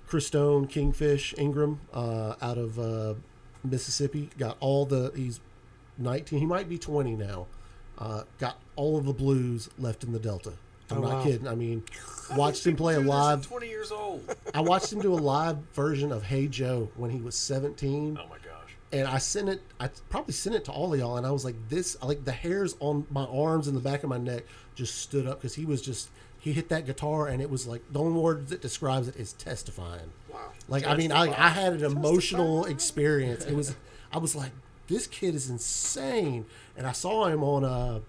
Chris Stone, Kingfish Ingram, out of Mississippi, got all he's 19, he might be 20 now, got all of the blues left in the Delta. I'm Oh, not wow. kidding. I mean, watched him play a Dude, this is live. 20 years old. I watched him do a live version of Hey Joe when he was 17. Oh my gosh. And I probably sent it to all of y'all, and I was like, like the hairs on my arms and the back of my neck just stood up because he hit that guitar, and it was like, the only word that describes it is testifying. Wow. Like, I mean, I had an emotional experience. I was like, this kid is insane. And I saw him on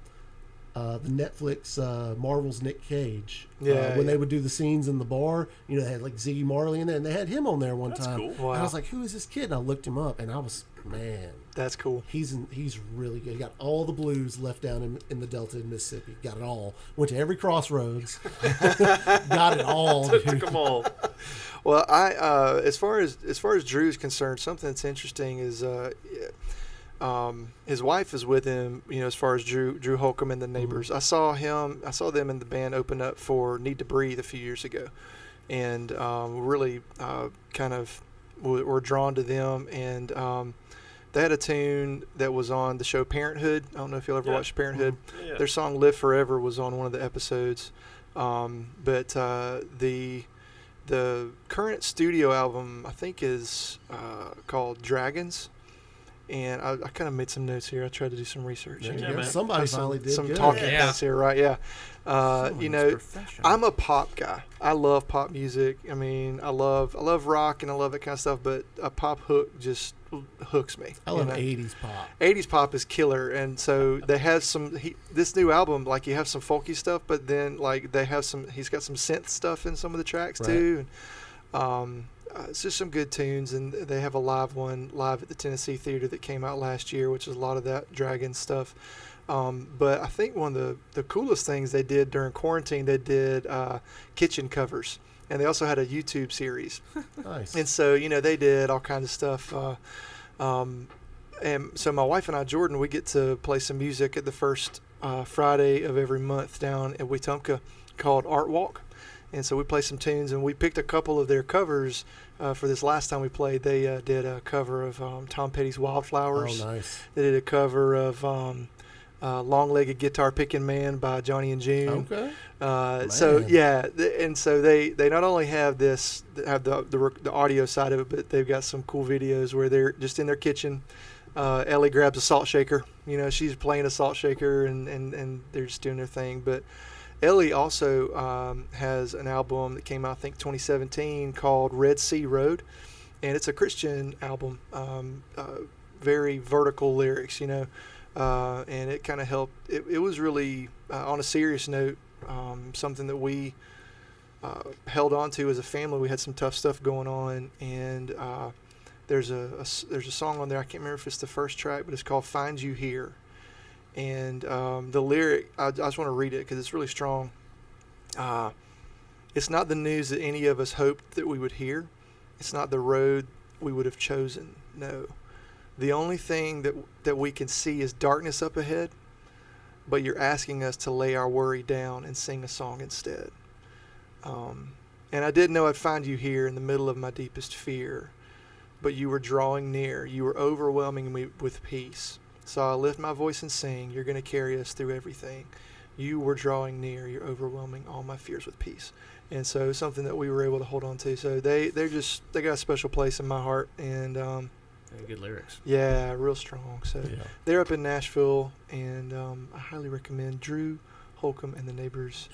the Netflix Marvel's Nick Cage. Yeah, when yeah. they would do the scenes in the bar, they had like Ziggy Marley in there, and they had him on there one That's time. cool. And I Wow. was like, who is this kid? And I looked him up, and I was, man, That's cool. he's really good. He got all the blues left down in the Delta in Mississippi. Got it all. Went to every crossroads. Got it all. Took Dude. them all. Well, as far as Drew's concerned, something that's interesting is his wife is with him. As far as Drew Holcomb and the Neighbors, I saw them in the band open up for Need to Breathe a few years ago, and really kind of were drawn to them. And they had a tune that was on the show Parenthood. I don't know if you'll ever Yeah. watch Parenthood. Yeah. Their song "Live Forever" was on one of the episodes, but the current studio album I think is called Dragons, and I kind of made some notes here. I tried to do some research. There you Yeah, go. man. Somebody Got some, finally did some good. talking Yeah. points here, right? Yeah. Someone's professional. I'm a pop guy. I love pop music. I mean, I love rock and I love that kind of stuff, but a pop hook just hooks me. I love 80s pop. 80s pop is killer, and so they have this new album, like, you have some folky stuff, but then like he's got some synth stuff in some of the tracks Right. too. And, it's just some good tunes, and they have a live at the Tennessee Theater that came out last year, which is a lot of that Dragon stuff. But I think one of the coolest things they did during quarantine, they did kitchen covers, and they also had a YouTube series. Nice. And so, they did all kinds of stuff. And so my wife and I, Jordan, we get to play some music at the first Friday of every month down at Wetumpka called Art Walk. And so we play some tunes, and we picked a couple of their covers for this last time we played. They did a cover of Tom Petty's Wildflowers. Oh, nice. They did a cover of Long-Legged Guitar Picking Man by Johnny and June. Okay. So Man. yeah, and so they not only have the audio side of it, but they've got some cool videos where they're just in their kitchen. Ellie grabs a salt shaker. She's playing a salt shaker, and they're just doing their thing. But Ellie also has an album that came out, I think, 2017 called Red Sea Road, and it's a Christian album. Very vertical lyrics, and it kind of helped. It was really, on a serious note, something that we held on to as a family. We had some tough stuff going on, and there's a song on there. I can't remember if it's the first track, but it's called "Find You Here." And the lyric, I just want to read it because it's really strong. It's not the news that any of us hoped that we would hear. It's not the road we would have chosen. No. The only thing that we can see is darkness up ahead, but you're asking us to lay our worry down and sing a song instead. And I didn't know I'd find you here in the middle of my deepest fear, but you were drawing near. You were overwhelming me with peace. So I lift my voice and sing, you're going to carry us through everything. You were drawing near. You're overwhelming all my fears with peace. And so something that we were able to hold on to. So they got a special place in my heart. And good lyrics. Yeah, real strong. So Yeah. they're up in Nashville, and I highly recommend Drew Holcomb and the Neighbors,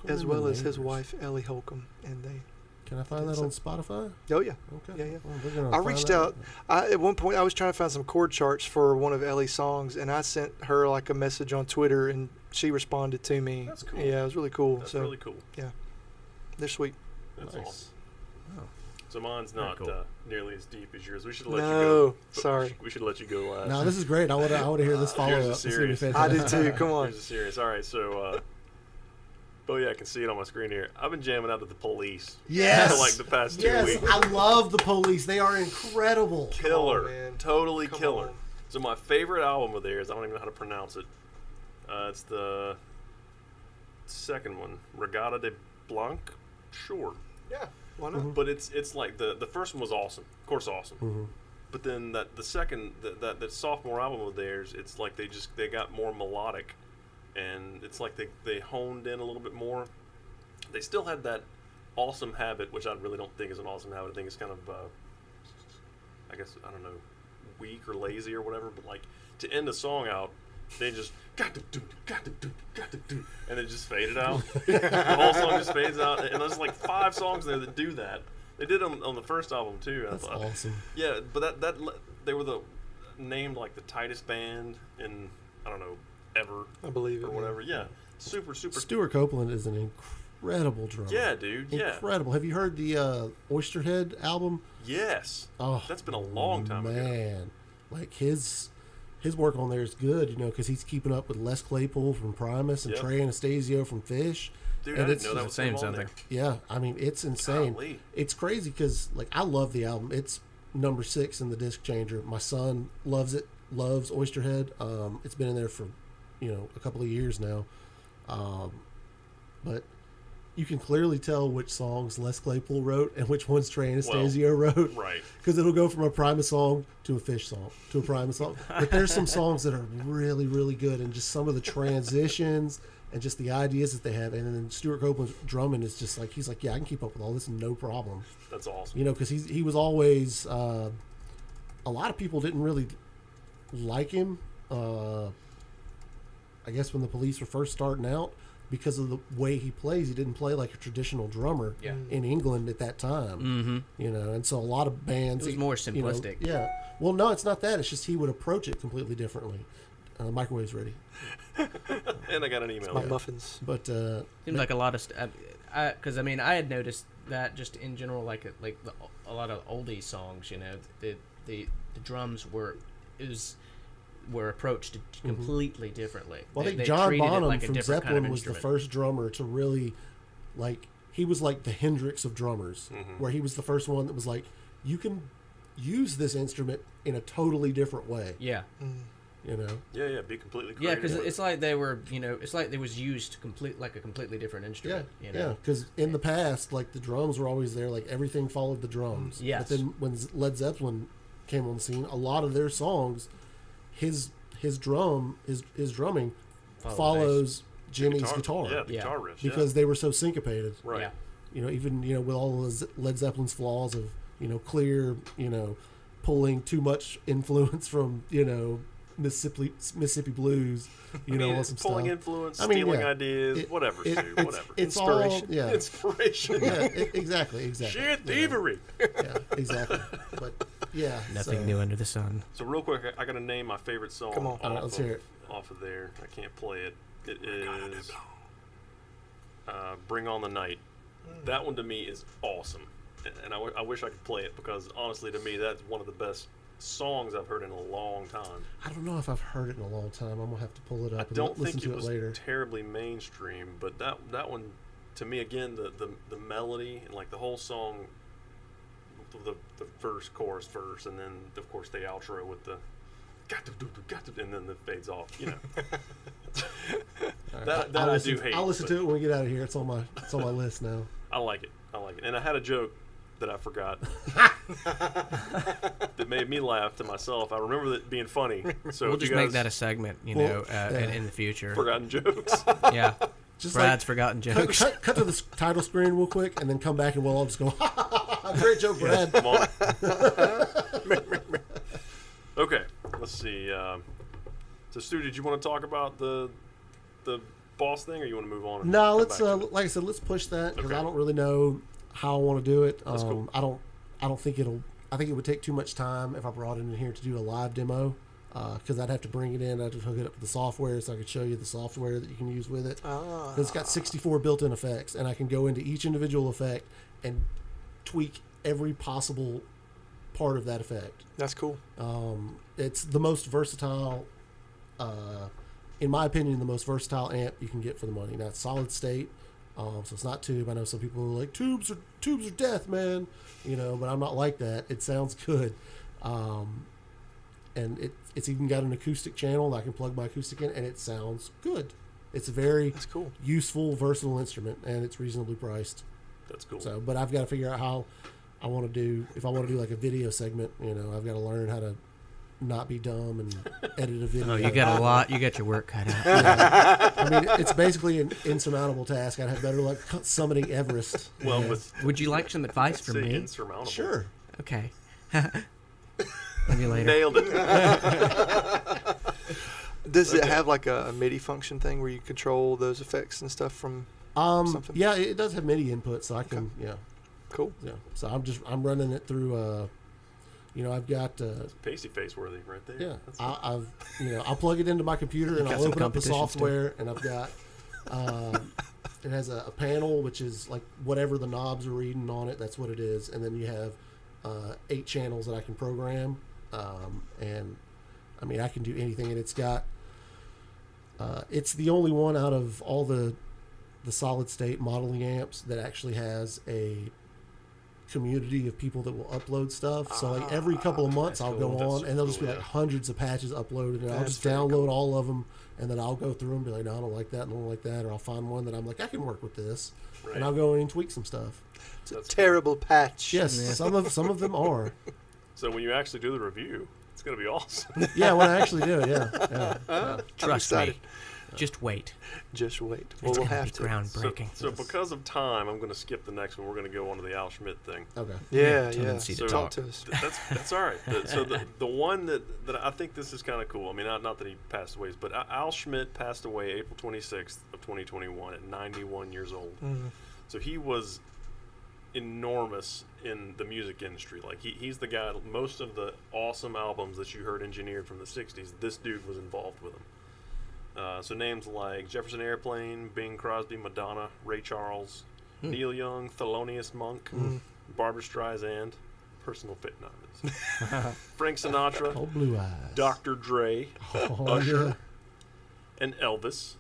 as well as his wife Ellie Holcomb. And they. Can I find that on Spotify? Oh yeah. Okay. Yeah. Well, we're gonna I find reached that. out. At one point, I was trying to find some chord charts for one of Ellie's songs, and I sent her like a message on Twitter, and she responded to me. That's cool. Yeah, it was really cool. That's so really cool. they're sweet. That's Nice. awesome. Oh. So mine's Very not cool. Nearly as deep as yours. We should let you No, go. But sorry. We should let you go last. No, this is great. I want to hear this follow Here's a up. This is gonna be series. I did fantastic. too. Come on. Here's a serious. All right, so. Oh yeah, I can see it on my screen here. I've been jamming out to the Police. Yes. For like the past 2 Yes, weeks. I love the Police. They are incredible. Killer. Come on, man. Totally Come killer. on. So my favorite album of theirs, I don't even know how to pronounce it. It's the second one, Regatta de Blanc. Sure. Yeah. Why not? But it's like the first one was awesome. Of course awesome. Mm-hmm. But then the second that sophomore album of theirs, it's like they got more melodic, and it's like they honed in a little bit more. They still had that awesome habit, which I really don't think is an awesome habit. I think it's kind of I guess, I don't know, weak or lazy or whatever, but like to end a song out, they just got to do, and it just faded out. The whole song just fades out, and there's like 5 songs there that do that. They did them on the first album too. That's I thought. awesome. Yeah, but that they were named like the tightest band in, I don't know, ever I believe it. or whatever. Yeah, super. Stuart Copeland is an incredible drummer. Yeah, dude. Yeah. Incredible. Have you heard the Oysterhead album? Yes. Oh, That's been a long time ago. Man, like his work on there is good, because he's keeping up with Les Claypool from Primus and Yep. Trey Anastasio from Fish. Dude, And I didn't it's know that just was saying him on something. there. Yeah, I mean it's insane. Golly. It's crazy because like I love the album. It's number 6 in the disc changer. My son loves it. Loves Oysterhead. It's been in there for a couple of years now, but you can clearly tell which songs Les Claypool wrote and which ones Trey Anastasio wrote. Right. Because it'll go from a Primus song to a Fish song to a Primus song. But there's some songs that are really, really good, and just some of the transitions and just the ideas that they have. And then Stuart Copeland's drumming is just like, he's like, yeah, I can keep up with all this, no problem. That's awesome. Because he was always, a lot of people didn't really like him, I guess when the Police were first starting out, because of the way he plays. He didn't play like a traditional drummer Yeah. in England at that time. Mm-hmm. And so a lot of bands... It was more simplistic. Yeah. Well, no, it's not that. It's just he would approach it completely differently. Microwave's ready. And I got an email. My Yeah. muffins. But... Seems like a lot of stuff. Because I had noticed that just in general, a lot of oldie songs, the drums were approached completely differently. Well, I think They John treated it Bonham like a from different Zeppelin kind of was the instrument. first drummer to really, he was like the Hendrix of drummers, where he was the first one that was like, you can use this instrument in a totally different way, Yeah, Yeah, be completely creative. yeah, because with it's like they were, it's like they was used like a completely different instrument. Yeah, because in the past, like the drums were always there, like everything followed the drums. Yes. But then when Led Zeppelin came on the scene, a lot of their songs, his his drumming Follow follows Jimmy's guitar. Yeah, the Yeah. guitar riffs. Because they were so syncopated. right. Yeah. Even with all of Led Zeppelin's flaws of clear pulling too much influence from Mississippi blues, I mean, on it's some pulling stuff. influence, I mean, stealing yeah. ideas, whatever, Stu, whatever. It's Inspiration. all yeah, Inspiration. yeah, exactly. Sheer thievery. Yeah, exactly. But yeah, Nothing new under the sun. So real quick, I got to name my favorite song. Come on. All right, let's hear it. Off of there. I can't play it. It is Bring On the Night. That one to me is awesome. And I wish I could play it because honestly to me that's one of the best songs I've heard in a long time. I don't know if I've heard it in a long time. I'm gonna have to pull it I up don't and listen think to it it was later. terribly mainstream, but that one to me again the melody and like the whole song, the verse, chorus, verse, and then of course the outro with the and then it fades off. All right, that I'll I listen, do hate. I'll listen but to it when we get out of here. It's on my list now. I like it. And I had a joke that I forgot that made me laugh to myself. I remember it being funny. So We'll if just you make guys that a segment, Well, in the future. forgotten jokes. Yeah. Just Brad's forgotten jokes. cut to the title screen real quick, and then come back, and we'll all just go, "Great joke, Brad." Come on. Okay, let's see. So, Stu, did you want to talk about the boss thing, or you want to move on? And No, come let's back to it? like I said, let's push that because Okay. I don't really know how I want to do it. That's cool. I don't think it'll. I think it would take too much time if I brought it in here to do a live demo. Because I'd have to bring it in, I'd have to hook it up to the software so I could show you the software that you can use with it. It's got 64 built-in effects, and I can go into each individual effect and tweak every possible part of that effect. That's cool. It's the most versatile, in my opinion, the most versatile amp you can get for the money. Now it's solid state, so it's not tube. I know some people are like tubes are death, man. But I'm not like that. It sounds good, and it's even got an acoustic channel that I can plug my acoustic in, and it sounds good. It's a very That's cool. useful, versatile instrument, and it's reasonably priced. That's cool. So, but I've got to figure out how I want to do. If I want to do like a video segment, I've got to learn how to not be dumb and edit a video. Oh, you got a lot. You got your work cut out. Yeah. I mean, it's basically an insurmountable task. I'd have better luck summiting Everest. Well, Yeah. with Would you like some advice from say me? insurmountable. Sure. Okay. Maybe later. Nailed it. Does it Okay. have like a MIDI function thing where you control those effects and stuff from? Something. Yeah, it does have MIDI input, so I can. Yeah, Cool. yeah. So I'm running it through. I've got. Pasty face worthy right there. Yeah, That's I'll plug it into my computer and got I'll some open up the competition, software, and I've got. It has a panel which is like whatever the knobs are reading on it. That's what it is, and then you have 8 channels that I can program, and I mean I can do anything, and it's got. It's the only one out of all the solid state modeling amps that actually has a community of people that will upload stuff. So like every couple of months I'll cool. go That's on and there'll cool, just be like yeah. hundreds of patches uploaded, and I'll That's just very download cool. all of them, and then I'll go through them and be like, no, I don't like that, and I don't like that, or I'll find one that I'm like, I can work with this, Right. and I'll go in and tweak some stuff. It's a That's terrible patch. Yes, Yeah. some of them are. So when you actually do the review, it's gonna be awesome. Yeah, when I actually do it, yeah. I'm Trust excited. me. Just wait. Just wait. Well, It's we'll gonna have be to. groundbreaking. So because of time, I'm gonna skip the next one. We're gonna go on to the Al Schmitt thing. Okay. Yeah, Tell yeah. them to So- Talk to us. That's all right. So the one that I think this is kind of cool. I mean, not that he passed away, but Al Schmitt passed away April 26th of 2021 at 91 years old. Mm. So he was enormous in the music industry. Like he's the guy. Most of the awesome albums that you heard engineered from the 60s, this dude was involved with them. So names like Jefferson Airplane, Bing Crosby, Madonna, Ray Charles, Neil Young, Thelonious Monk, Barbra Streisand, personal fit numbers, Frank Sinatra, Oh, blue eyes. Dr. Dre, Oh, Usher, yeah. and Elvis.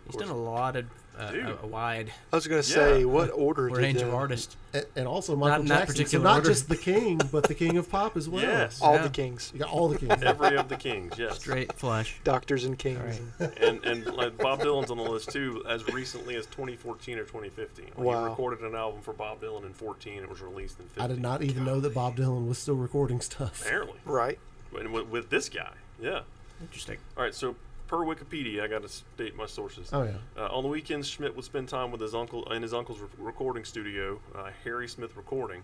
He's done a lot of Dude. a wide I was gonna say, Yeah. what order range did of artists. And also Michael in that Jackson. So particular not order. just the king, but the king of pop as well. Yes. all Yeah. the kings, You got all the kings. Every of the kings, yes. Straight flush. doctors and kings? All right. And like Bob Dylan's on the list too, as recently as 2014 or 2015. Like, Wow. He recorded an album for Bob Dylan in 14. It was released in 15. I did not even know that Bob Dylan was still recording stuff. Apparently. Right. And with this guy, yeah. Interesting. All right, so per Wikipedia, I got to state my sources. Oh yeah. On the weekends, Schmitt would spend time with his uncle in his uncle's recording studio, Harry Smith Recording.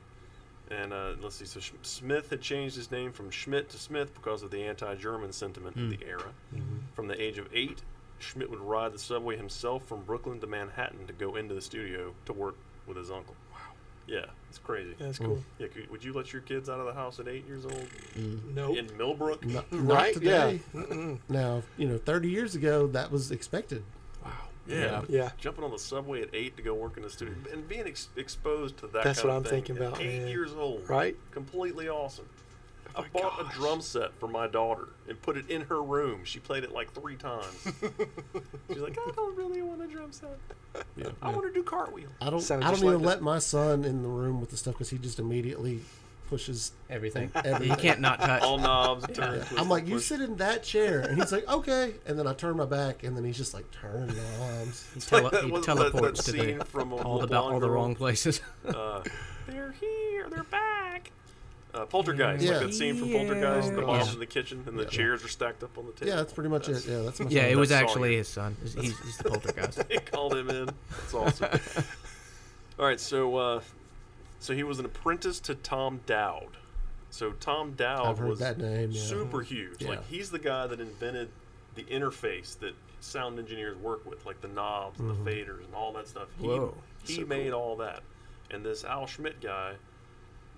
And let's see, so Smith had changed his name from Schmitt to Smith because of the anti-German sentiment of the era. From the age of 8, Schmitt would ride the subway himself from Brooklyn to Manhattan to go into the studio to work with his uncle. Wow. Yeah, it's crazy. Yeah, that's cool. Yeah, would you let your kids out of the house at 8 years old? Nope. In Millbrook? Not Right? today. Yeah. Now, 30 years ago, that was expected. Wow. Yeah. Yeah. Jumping on the subway at 8 to go work in the studio and being exposed to that That's kind what of I'm thing thinking at about, 8 man. years old. Right? Completely awesome. Oh I my bought gosh. a drum set for my daughter and put it in her room. She played it like 3 times. She's like, I don't really want a drum set. Yeah. I want to do cartwheels. I don't Sounded even just like let my son in the room with the stuff because he just immediately pushes Everything. everything. You can't not touch. All knobs, turn, Yeah. twist, I'm like, you push. sit in that chair, and he's like, okay. And then I turn my back, and then he's just like, turn knobs. He, It's like that- he that teleports to scene the from all the Blonde Girl. wrong places. They're here. They're back. Poltergeist, Yeah. like that scene from Poltergeist. The Yeah. mom's in the kitchen and the chairs are stacked up on the table. Yeah, that's pretty much it. Yeah, that's my Yeah, son. it was That's actually Sawyer. his son. He's the poltergeist. They called him in. That's awesome. All right, so he was an apprentice to Tom Dowd. So Tom Dowd I've heard was that name. Yeah. super huge. Yeah. Like he's the guy that invented the interface that sound engineers work with, like the knobs and the faders and all that stuff. Whoa. He So made cool. all that. And this Al Schmitt guy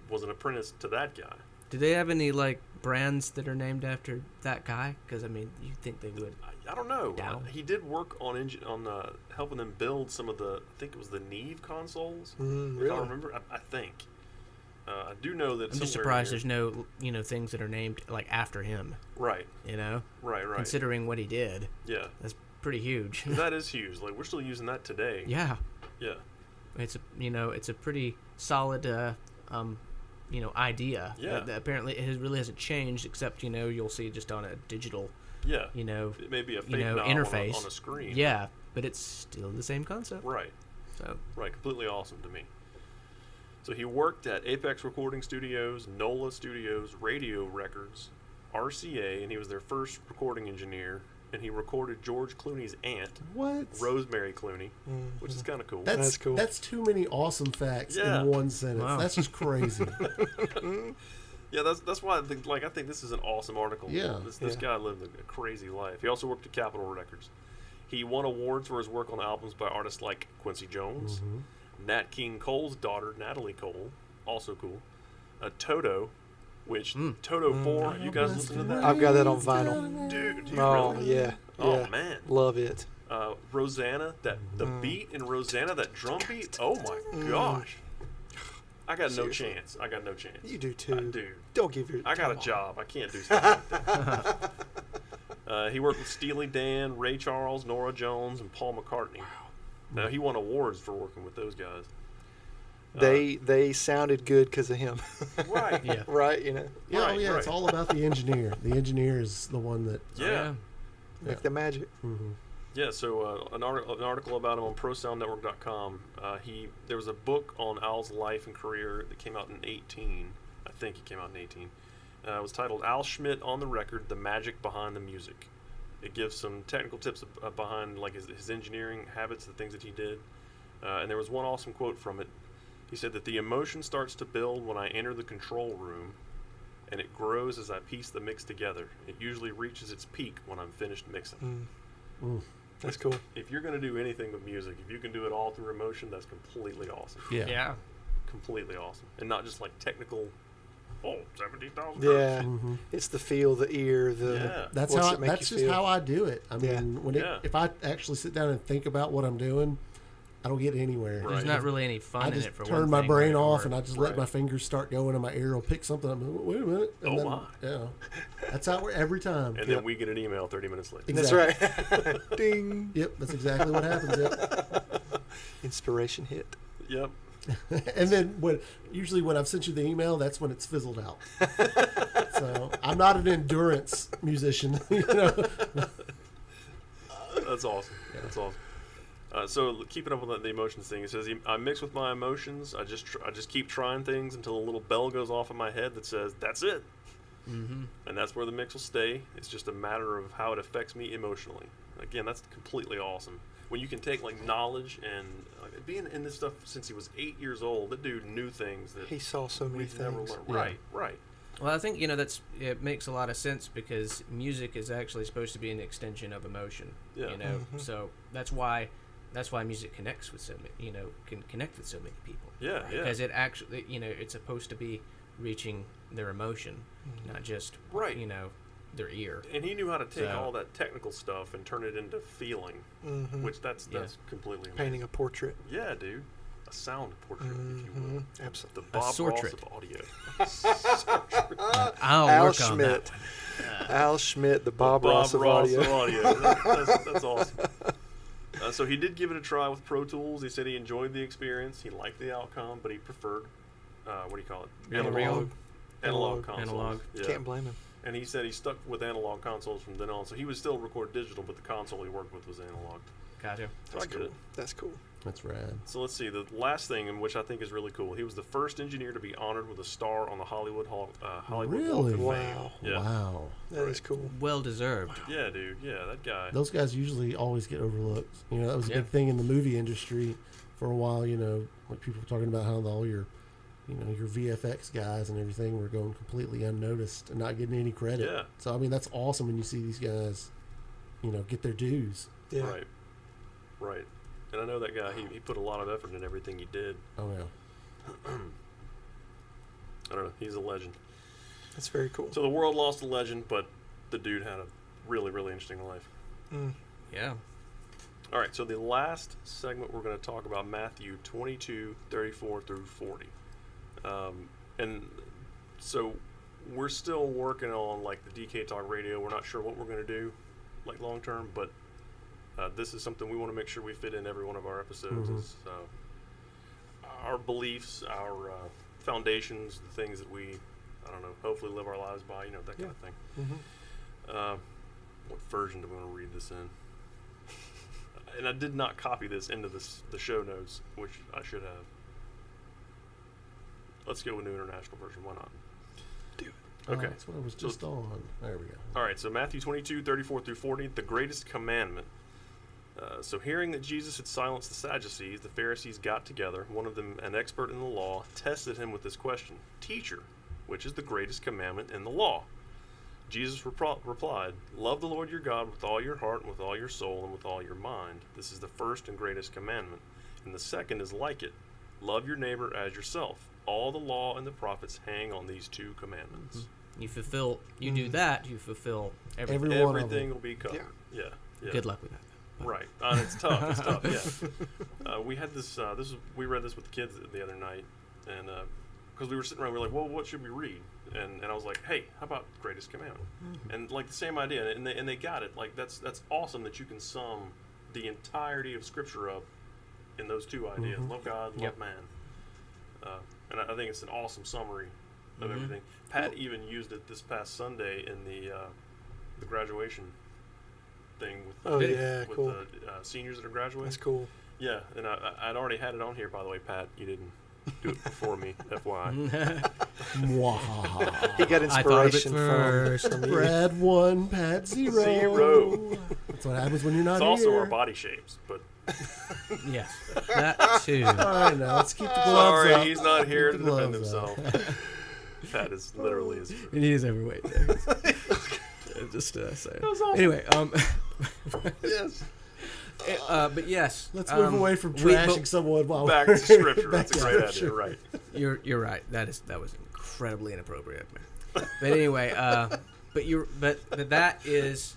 was an apprentice to that guy. Do they have any like brands that are named after that guy? Because I mean, you think they would? I don't know. Down. He did work on helping them build some of the, I think it was the Neve consoles. If Really? I remember, I think. I do know that. I'm just somewhere surprised in there's no things that are named like after him. here- Right, right. Considering what he did, Yeah, that's pretty huge. that is huge. Like we're still using that today. Yeah, Yeah. it's a pretty solid idea. Yeah. That apparently it really hasn't changed except you'll see just on a digital Yeah. you know It may be a fake you know knob interface on a screen. Yeah, but it's still the same concept. Right. So Right. Completely awesome to me. So he worked at Apex Recording Studios, NOLA Studios, Radio Records, RCA, and he was their first recording engineer. And he recorded George Clooney's aunt, What? Rosemary Clooney, which is kind of cool. That's That's cool. That's too many awesome facts Yeah. in one sentence. Wow. That's just crazy. Yeah, that's why I think this is an awesome article. Yeah. This Yeah. guy lived a crazy life. He also worked at Capitol Records. He won awards for his work on albums by artists like Quincy Jones, Nat King Cole's daughter, Natalie Cole, also cool. Toto, which Toto 4, you guys listen to that? I've got that on vinyl. Dude, you Oh really? yeah. Oh Yeah. man. Love it. Rosanna, the beat in Rosanna, that drum beat. Oh my gosh. I got no Seriously. chance. I got no chance. You do too. I do. Don't give your. I got a come on. job. I can't do stuff like that. He worked with Steely Dan, Ray Charles, Nora Jones, and Paul McCartney. Now he won awards for working with those guys. They sounded good because of him. Right. yeah. Right. You know. Yeah, Right, oh yeah, it's right. all about the engineer. The engineer is the one that. Yeah. Make the magic. Yeah. So an article about him on ProSoundNetwork.com. There was a book on Al's life and career that came out in 18. I think it came out in 18. It was titled "Al Schmitt on the Record: The Magic Behind the Music." It gives some technical tips behind like his engineering habits, the things that he did. And there was one awesome quote from it. He said that the emotion starts to build when I enter the control room, and it grows as I piece the mix together. It usually reaches its peak when I'm finished mixing. That's cool. If you're going to do anything with music, if you can do it all through emotion, that's completely awesome. Yeah. Yeah. Completely awesome. And not just like technical, 17,000 Yeah. Mm-hmm. It's the feel, the ear, the. Yeah. That's what's how. it make That's you just feel? how I do it. I Yeah. mean, Yeah. if I actually sit down and think about what I'm doing, I don't get anywhere. Right. There's not really any fun I in just it for turn one my thing, brain right? off Or- and I just Right. let my fingers start going and my ear will pick something up. Wait a minute. And Oh, then, my. Yeah. That's how we're every time. And then we get an email 30 minutes later. That's Exactly. right. Ding. Yep, that's exactly what happens. Yep. Inspiration hit. Yep. And then usually when I've sent you the email, that's when it's fizzled out. So I'm not an endurance musician. You know? That's awesome. That's awesome. So keeping up with the emotions thing, it says I mix with my emotions. I just keep trying things until a little bell goes off in my head that says that's it. Mm-hmm. And that's where the mix will stay. It's just a matter of how it affects me emotionally. Again, that's completely awesome. When you can take like knowledge and being in this stuff since he was 8 years old, that dude knew things that He saw so many we've never things. learned. Yeah. Right, right. Well, I think it makes a lot of sense because music is actually supposed to be an extension of emotion. Yeah. You know, Mhm. so that's why music connects with so many. Can connect with so many people. Yeah, yeah. Because it actually, it's supposed to be reaching their emotion, Mhm. not just Right. their ear. And he knew how to take So- all that technical stuff and turn it into feeling, Mhm. which that's Yeah. completely amazing. Painting a portrait. Yeah, dude. A sound portrait, if you will. Mhm. Absolutely. The Bob Ross sortrait. of audio. I'll Al work on that Schmitt. one. Al Schmitt, the Bob Bob Ross of audio. That's awesome. So he did give it a try with Pro Tools. He said he enjoyed the experience. He liked the outcome, but he preferred, what do you call it? Analog. Analog consoles. Analog. Yeah. Can't blame him. And he said he stuck with analog consoles from then on. So he would still record digital, but the console he worked with was analog. Gotcha. So I That's get cool. it. That's cool. That's rad. So let's see. The last thing, in which I think is really cool, he was the first engineer to be honored with a star on the Hollywood Walk Really? of Fame. Wow. Yeah. Wow. That is cool. Well deserved. Yeah, dude. Yeah, that guy. Those guys usually always get overlooked. That was a Yeah. big thing in the movie industry for a while. Like people were talking about how all your VFX guys and everything were going completely unnoticed and not getting any credit. Yeah. So I mean, that's awesome when you see these guys, get their dues. Yeah. Right. Right. And I know that guy, he put a lot of effort in everything he did. Oh yeah. I don't know. He's a legend. That's very cool. So the world lost a legend, but the dude had a really, really interesting life. Mm. Yeah. All right. So the last segment, we're going to talk about Matthew 22:34 through 40. And so we're still working on like the DK Talk Radio. We're not sure what we're going to do like long term, but this is something we want to make sure we fit in every one of our episodes. Mhm. Is our beliefs, our foundations, the things that we, I don't know, hopefully live our lives by, that kind of thing. Mm-hmm. What version do we want to read this in? And I did not copy this into the show notes, which I should have. Let's go with New International Version. Why not? Do it. Okay. That's what I was just on. There we go. All right, so Matthew 22:34 through 40, the greatest commandment. So hearing that Jesus had silenced the Sadducees, the Pharisees got together. One of them, an expert in the law, tested him with this question: Teacher, which is the greatest commandment in the law? Jesus replied, Love the Lord your God with all your heart, and with all your soul, and with all your mind. This is the first and greatest commandment. And the second is like it. Love your neighbor as yourself. All the law and the prophets hang on these two commandments. You do that, you fulfill everything. Every one of Everything them. will be covered. Yeah. Yeah. Good luck with that. Right. It's tough. It's tough. Yeah. We had this. We read this with the kids the other night, and because we were sitting around, we were like, "Well, what should we read?" And I was like, "Hey, how about Greatest Commandment?" And like the same idea, and they got it. Like that's awesome that you can sum the entirety of Scripture up in those two ideas: Mhm. love God, love Yep. man. And I think it's an awesome summary of Mhm. everything. Pat even used it this past Sunday in the graduation thing with Oh, Did it? yeah, with cool. the seniors that are graduating. That's cool. Yeah, and I'd already had it on here, by the way, Pat. You didn't do it before me, FYI. Mwahaha. He got I thought of it inspiration first. from you. Brad 1, Pat 0. Zero. That's what happens when you're not It's also here. our body shapes, but Yes, that too. All right, now let's keep the gloves sorry, up. he's not here to Keep the defend gloves up. himself. Pat is literally his. And he is everyweight. Just saying. awesome. Anyway, Yes. but yes, Let's move away from we- trashing but someone while Back we're to Scripture. back That's a to great idea, Scripture. right? You're right. That was incredibly inappropriate. But anyway, but that is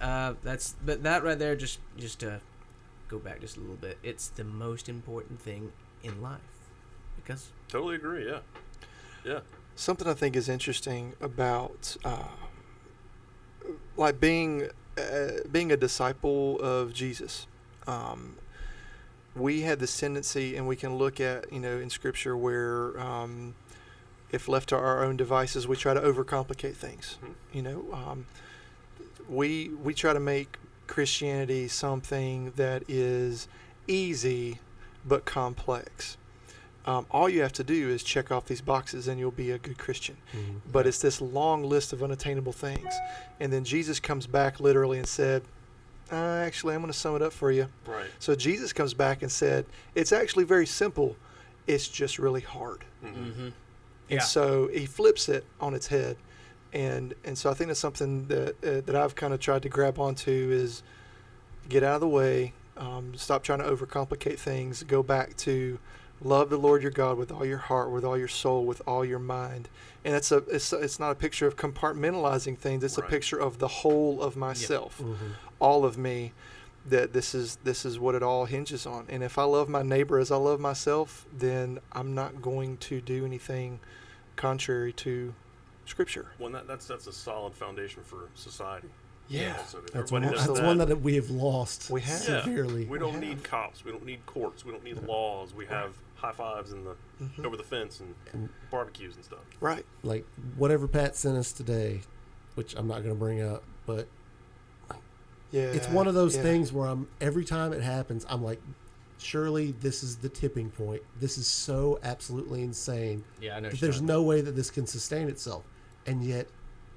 that right there. Just to go back just a little bit, it's the most important thing in life because Totally agree. Yeah. Yeah. Something I think is interesting about like being a disciple of Jesus. We have this tendency, and we can look at in Scripture where if left to our own devices, we try to overcomplicate things. Mhm. We try to make Christianity something that is easy but complex. all you have to do is check off these boxes and you'll be a good Christian. Mhm. But it's this long list of unattainable things. And then Jesus comes back literally and said, actually, I'm going to sum it up for you. Right. So Jesus comes back and said, it's actually very simple. It's just really hard. Mm-hmm. And so he flips it on its head. And so I think that's something that I've kind of tried to grab onto is get out of the way, stop trying to overcomplicate things, go back to love the Lord your God with all your heart, with all your soul, with all your mind. And it's not a picture of compartmentalizing things. It's Right. a picture of the whole of myself, Mhm. all of me, that this is what it all hinges on. And if I love my neighbor as I love myself, then I'm not going to do anything contrary to Scripture. Well, that's a solid foundation for society. Yeah. Also, if That's everybody one. does That's one that we have lost We have. Yeah. severely. We don't We need have. cops. We don't need courts. We don't need laws. We have high fives in the Mhm. over the fence and barbecues and stuff. Right. Like whatever Pat sent us today, which I'm not going to bring up, but Yeah. it's one of those yeah. things where every time it happens, I'm like, surely this is the tipping point. This is so absolutely insane Yeah, I know. that there's no way that this can sustain itself, and yet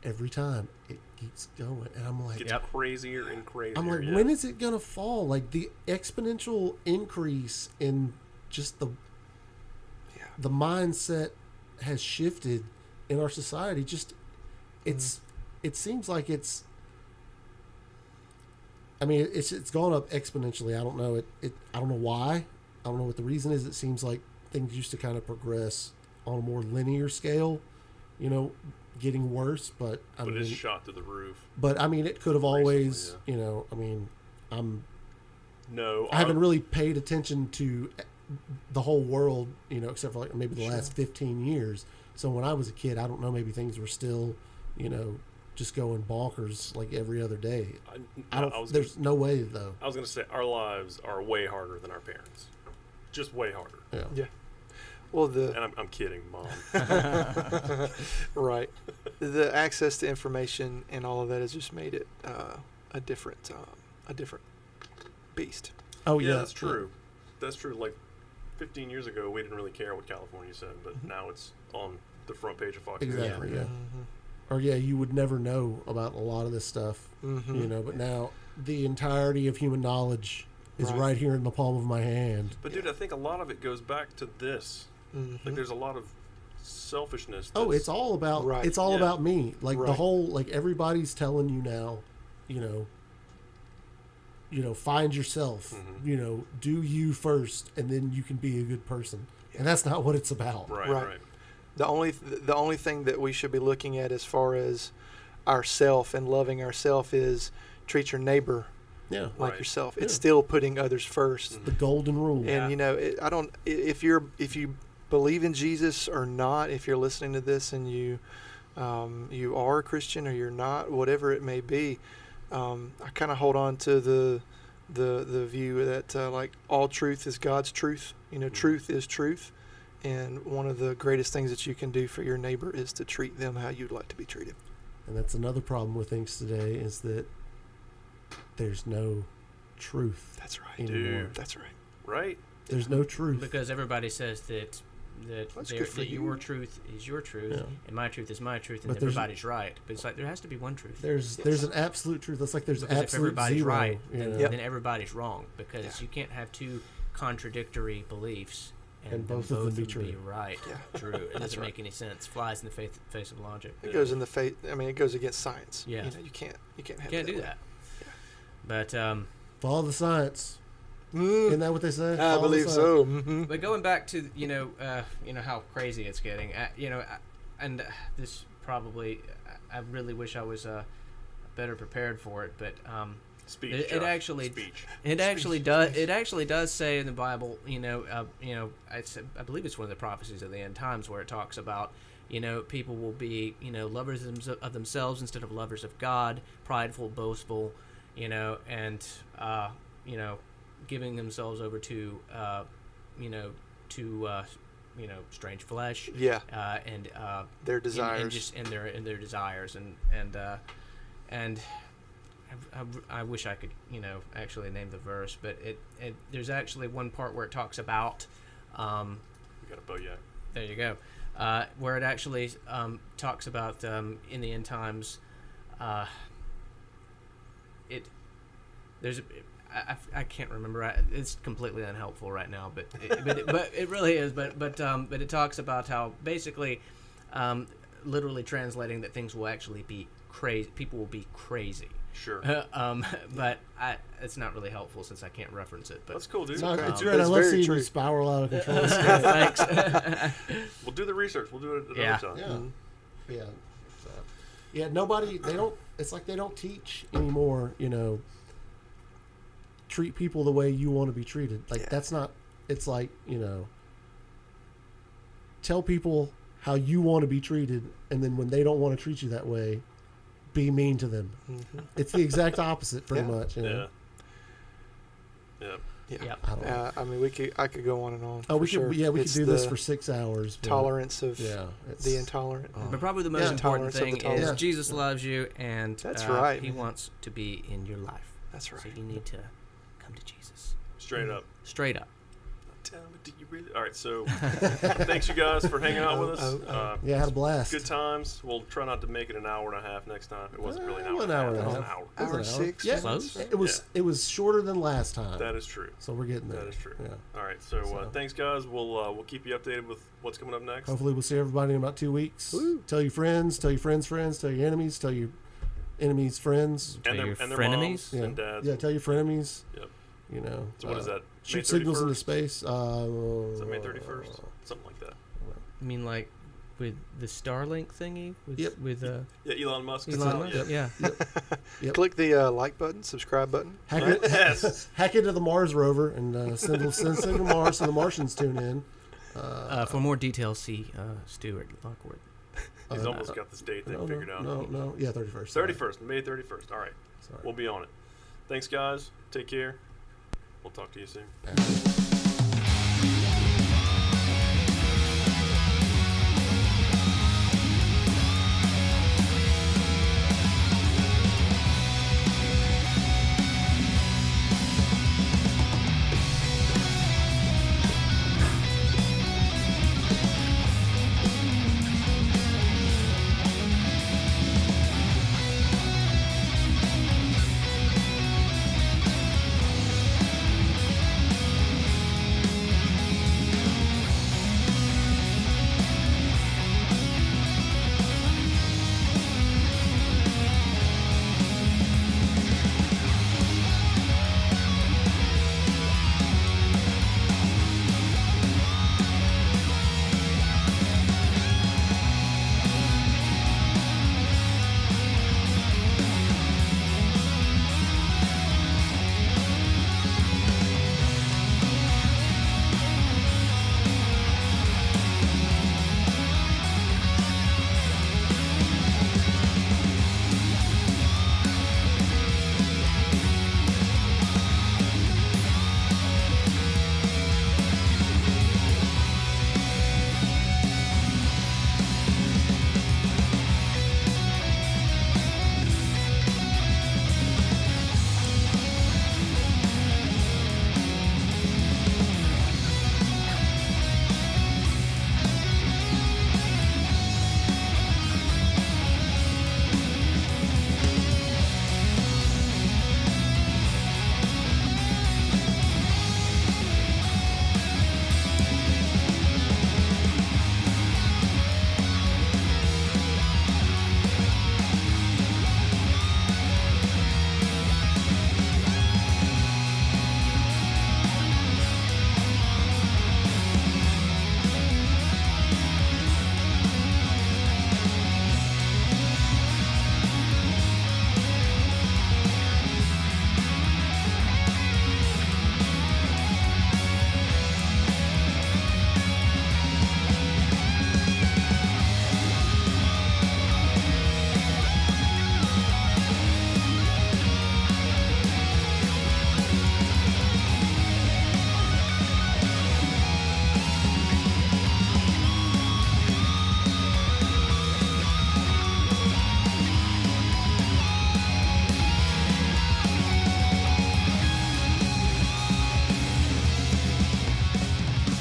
every time it keeps going, and I'm like, It gets crazier and crazier. I'm like, yeah. when is it gonna fall? Like the exponential increase in just Yeah. the mindset has shifted in our society. Just it seems like it's. I mean, it's gone up exponentially. I don't know I don't know why. I don't know what the reason is. It seems like things used to kind of progress on a more linear scale, getting worse. But I But mean, it's shot to the roof. but I mean, it could have Recently, always, I mean, No, I haven't really paid attention to the whole world, except for like maybe the last 15 years. So when I was a kid, I don't know, maybe things were still, just going bonkers like every other day. There's no way though. I was going to say our lives are way harder than our parents. Just way harder. Yeah. Yeah. Well, And I'm kidding, Mom. right. The access to information and all of that has just made it a different beast. Oh Yeah, yeah, that's true. That's true. Like 15 years ago, we didn't really care what California said, but now it's on the front page of Fox News. Exactly. Yeah. Mm-hmm. Or you would never know about a lot of this stuff, Mm-hmm. But now the entirety of human knowledge is Right. right here in the palm of my hand. But dude, I think a lot of it goes back to this. Mm-hmm. Like there's a lot of selfishness. Oh, that's- it's all about Right. it's all Yeah. about me. Like the Right. whole everybody's telling you now, find yourself. Mhm. Do you first, and then you can be a good person. And that's not what it's about. Right, Right. right. The only thing that we should be looking at as far as ourself and loving ourself is treat your neighbor Yeah. like Right. yourself. Yeah. It's still putting others first. The golden rule. Yeah. And I don't. If you believe in Jesus or not, if you're listening to this and you are a Christian or you're not, whatever it may be, I kind of hold on to the view that like all truth is God's truth. Truth is truth, and one of the greatest things that you can do for your neighbor is to treat them how you'd like to be treated. And that's another problem with things today is that there's no truth That's right. anymore. Dude. That's right. Right? There's no truth. Because everybody says that That's good for that you. your truth is your truth, Yeah. and my truth is my truth, and But there's- everybody's right. But it's like there has to be one truth. There's an absolute truth. That's like there's Because if absolute everybody's zero. right, you then, know? Yep. then everybody's wrong. Because Yeah. you can't have two contradictory beliefs And then both of them be true. right. Yeah. True. It That's doesn't right. make any sense. Flies in the face of logic. It goes in the face. I mean, it goes against science. Yeah. You can't have Can't do way. that. But Follow the science. Mm, Isn't that what they say? I Follow the believe science. so. Mm-hmm. But going back to how crazy it's getting, and this probably I really wish I was better prepared for it, but Speech. It Josh. actually- Speech. it actually does say in the Bible, I believe it's one of the prophecies of the end times where it talks about people will be lovers of themselves instead of lovers of God, prideful, boastful, and giving themselves over to strange flesh. Yeah, And their desires. and their desires and I wish I could actually name the verse, but it there's actually one part where it talks about We got a Boyac. There you go. Where it actually talks about in the end times, I can't remember. It's completely unhelpful right now, but it really is. But it talks about how basically, literally translating that things will actually be crazy. People will be crazy. Sure. But it's not really helpful since I can't reference it. But That's cool, dude. No, Okay. it's great. I That's love very seeing true. you spiral out of control. thanks. We'll do the research. We'll do it another Yeah. time. Yeah. Mhm. Yeah. So, yeah, nobody, they don't, it's like they don't teach anymore, treat people the way you want to be treated. Like, Yeah. that's not, it's like, tell people how you want to be treated, and then when they don't want to treat you that way, be mean to them. Mhm. It's the exact opposite, pretty Yeah. much. Yeah. Yeah. Yeah. Yep. I don't know. I mean, I could go on and on. Oh, we for sure. could, yeah, we It's could do this the for 6 hours. but- tolerance of Yeah. It's, the intolerant. But probably the most Yeah. important Tolerance of the thing is tolerant. Jesus loves you, and That's right, He man. wants to be in your life. That's right. So you need to come to Jesus. Straight up. Straight up. Tell me, do you really? All right, so thanks you guys for hanging out with us. yeah, I had a blast. Good times. We'll try not to make it an hour and a half next time. It wasn't really an hour One and a half. hour It and a was an half. hour. It was Hour an 6 Yeah. Close. It was shorter than last time. That is true. So we're getting there. That is true. Yeah. All right, so So- thanks, guys. We'll keep you updated with what's coming up next. Hopefully we'll see everybody in about 2 weeks. Woo. Tell your friends, tell your friends' friends, tell your enemies, tell your enemies' friends. And their, your and their frenemies? moms Yeah, and dads. yeah, tell your frenemies. Yep. So what is that? Shoot May signals 31st? into space. Is that May 31st? Something like that. I mean, like with the Starlink thingy. With, Yep. With Yeah, Elon Musk. Elon Musk. Yeah. Yeah. Yep. Click the like button, subscribe button. Hack, Right? it, Yes. hack into the Mars rover and send signal to Mars so the Martians tune in. For more details, see Stuart Lockwood. He's almost got this date thing figured out. No. Yeah, 31st. 31st, May 31st. All right. Sorry. We'll be on it. Thanks, guys. Take care. We'll talk to you soon. Sorry.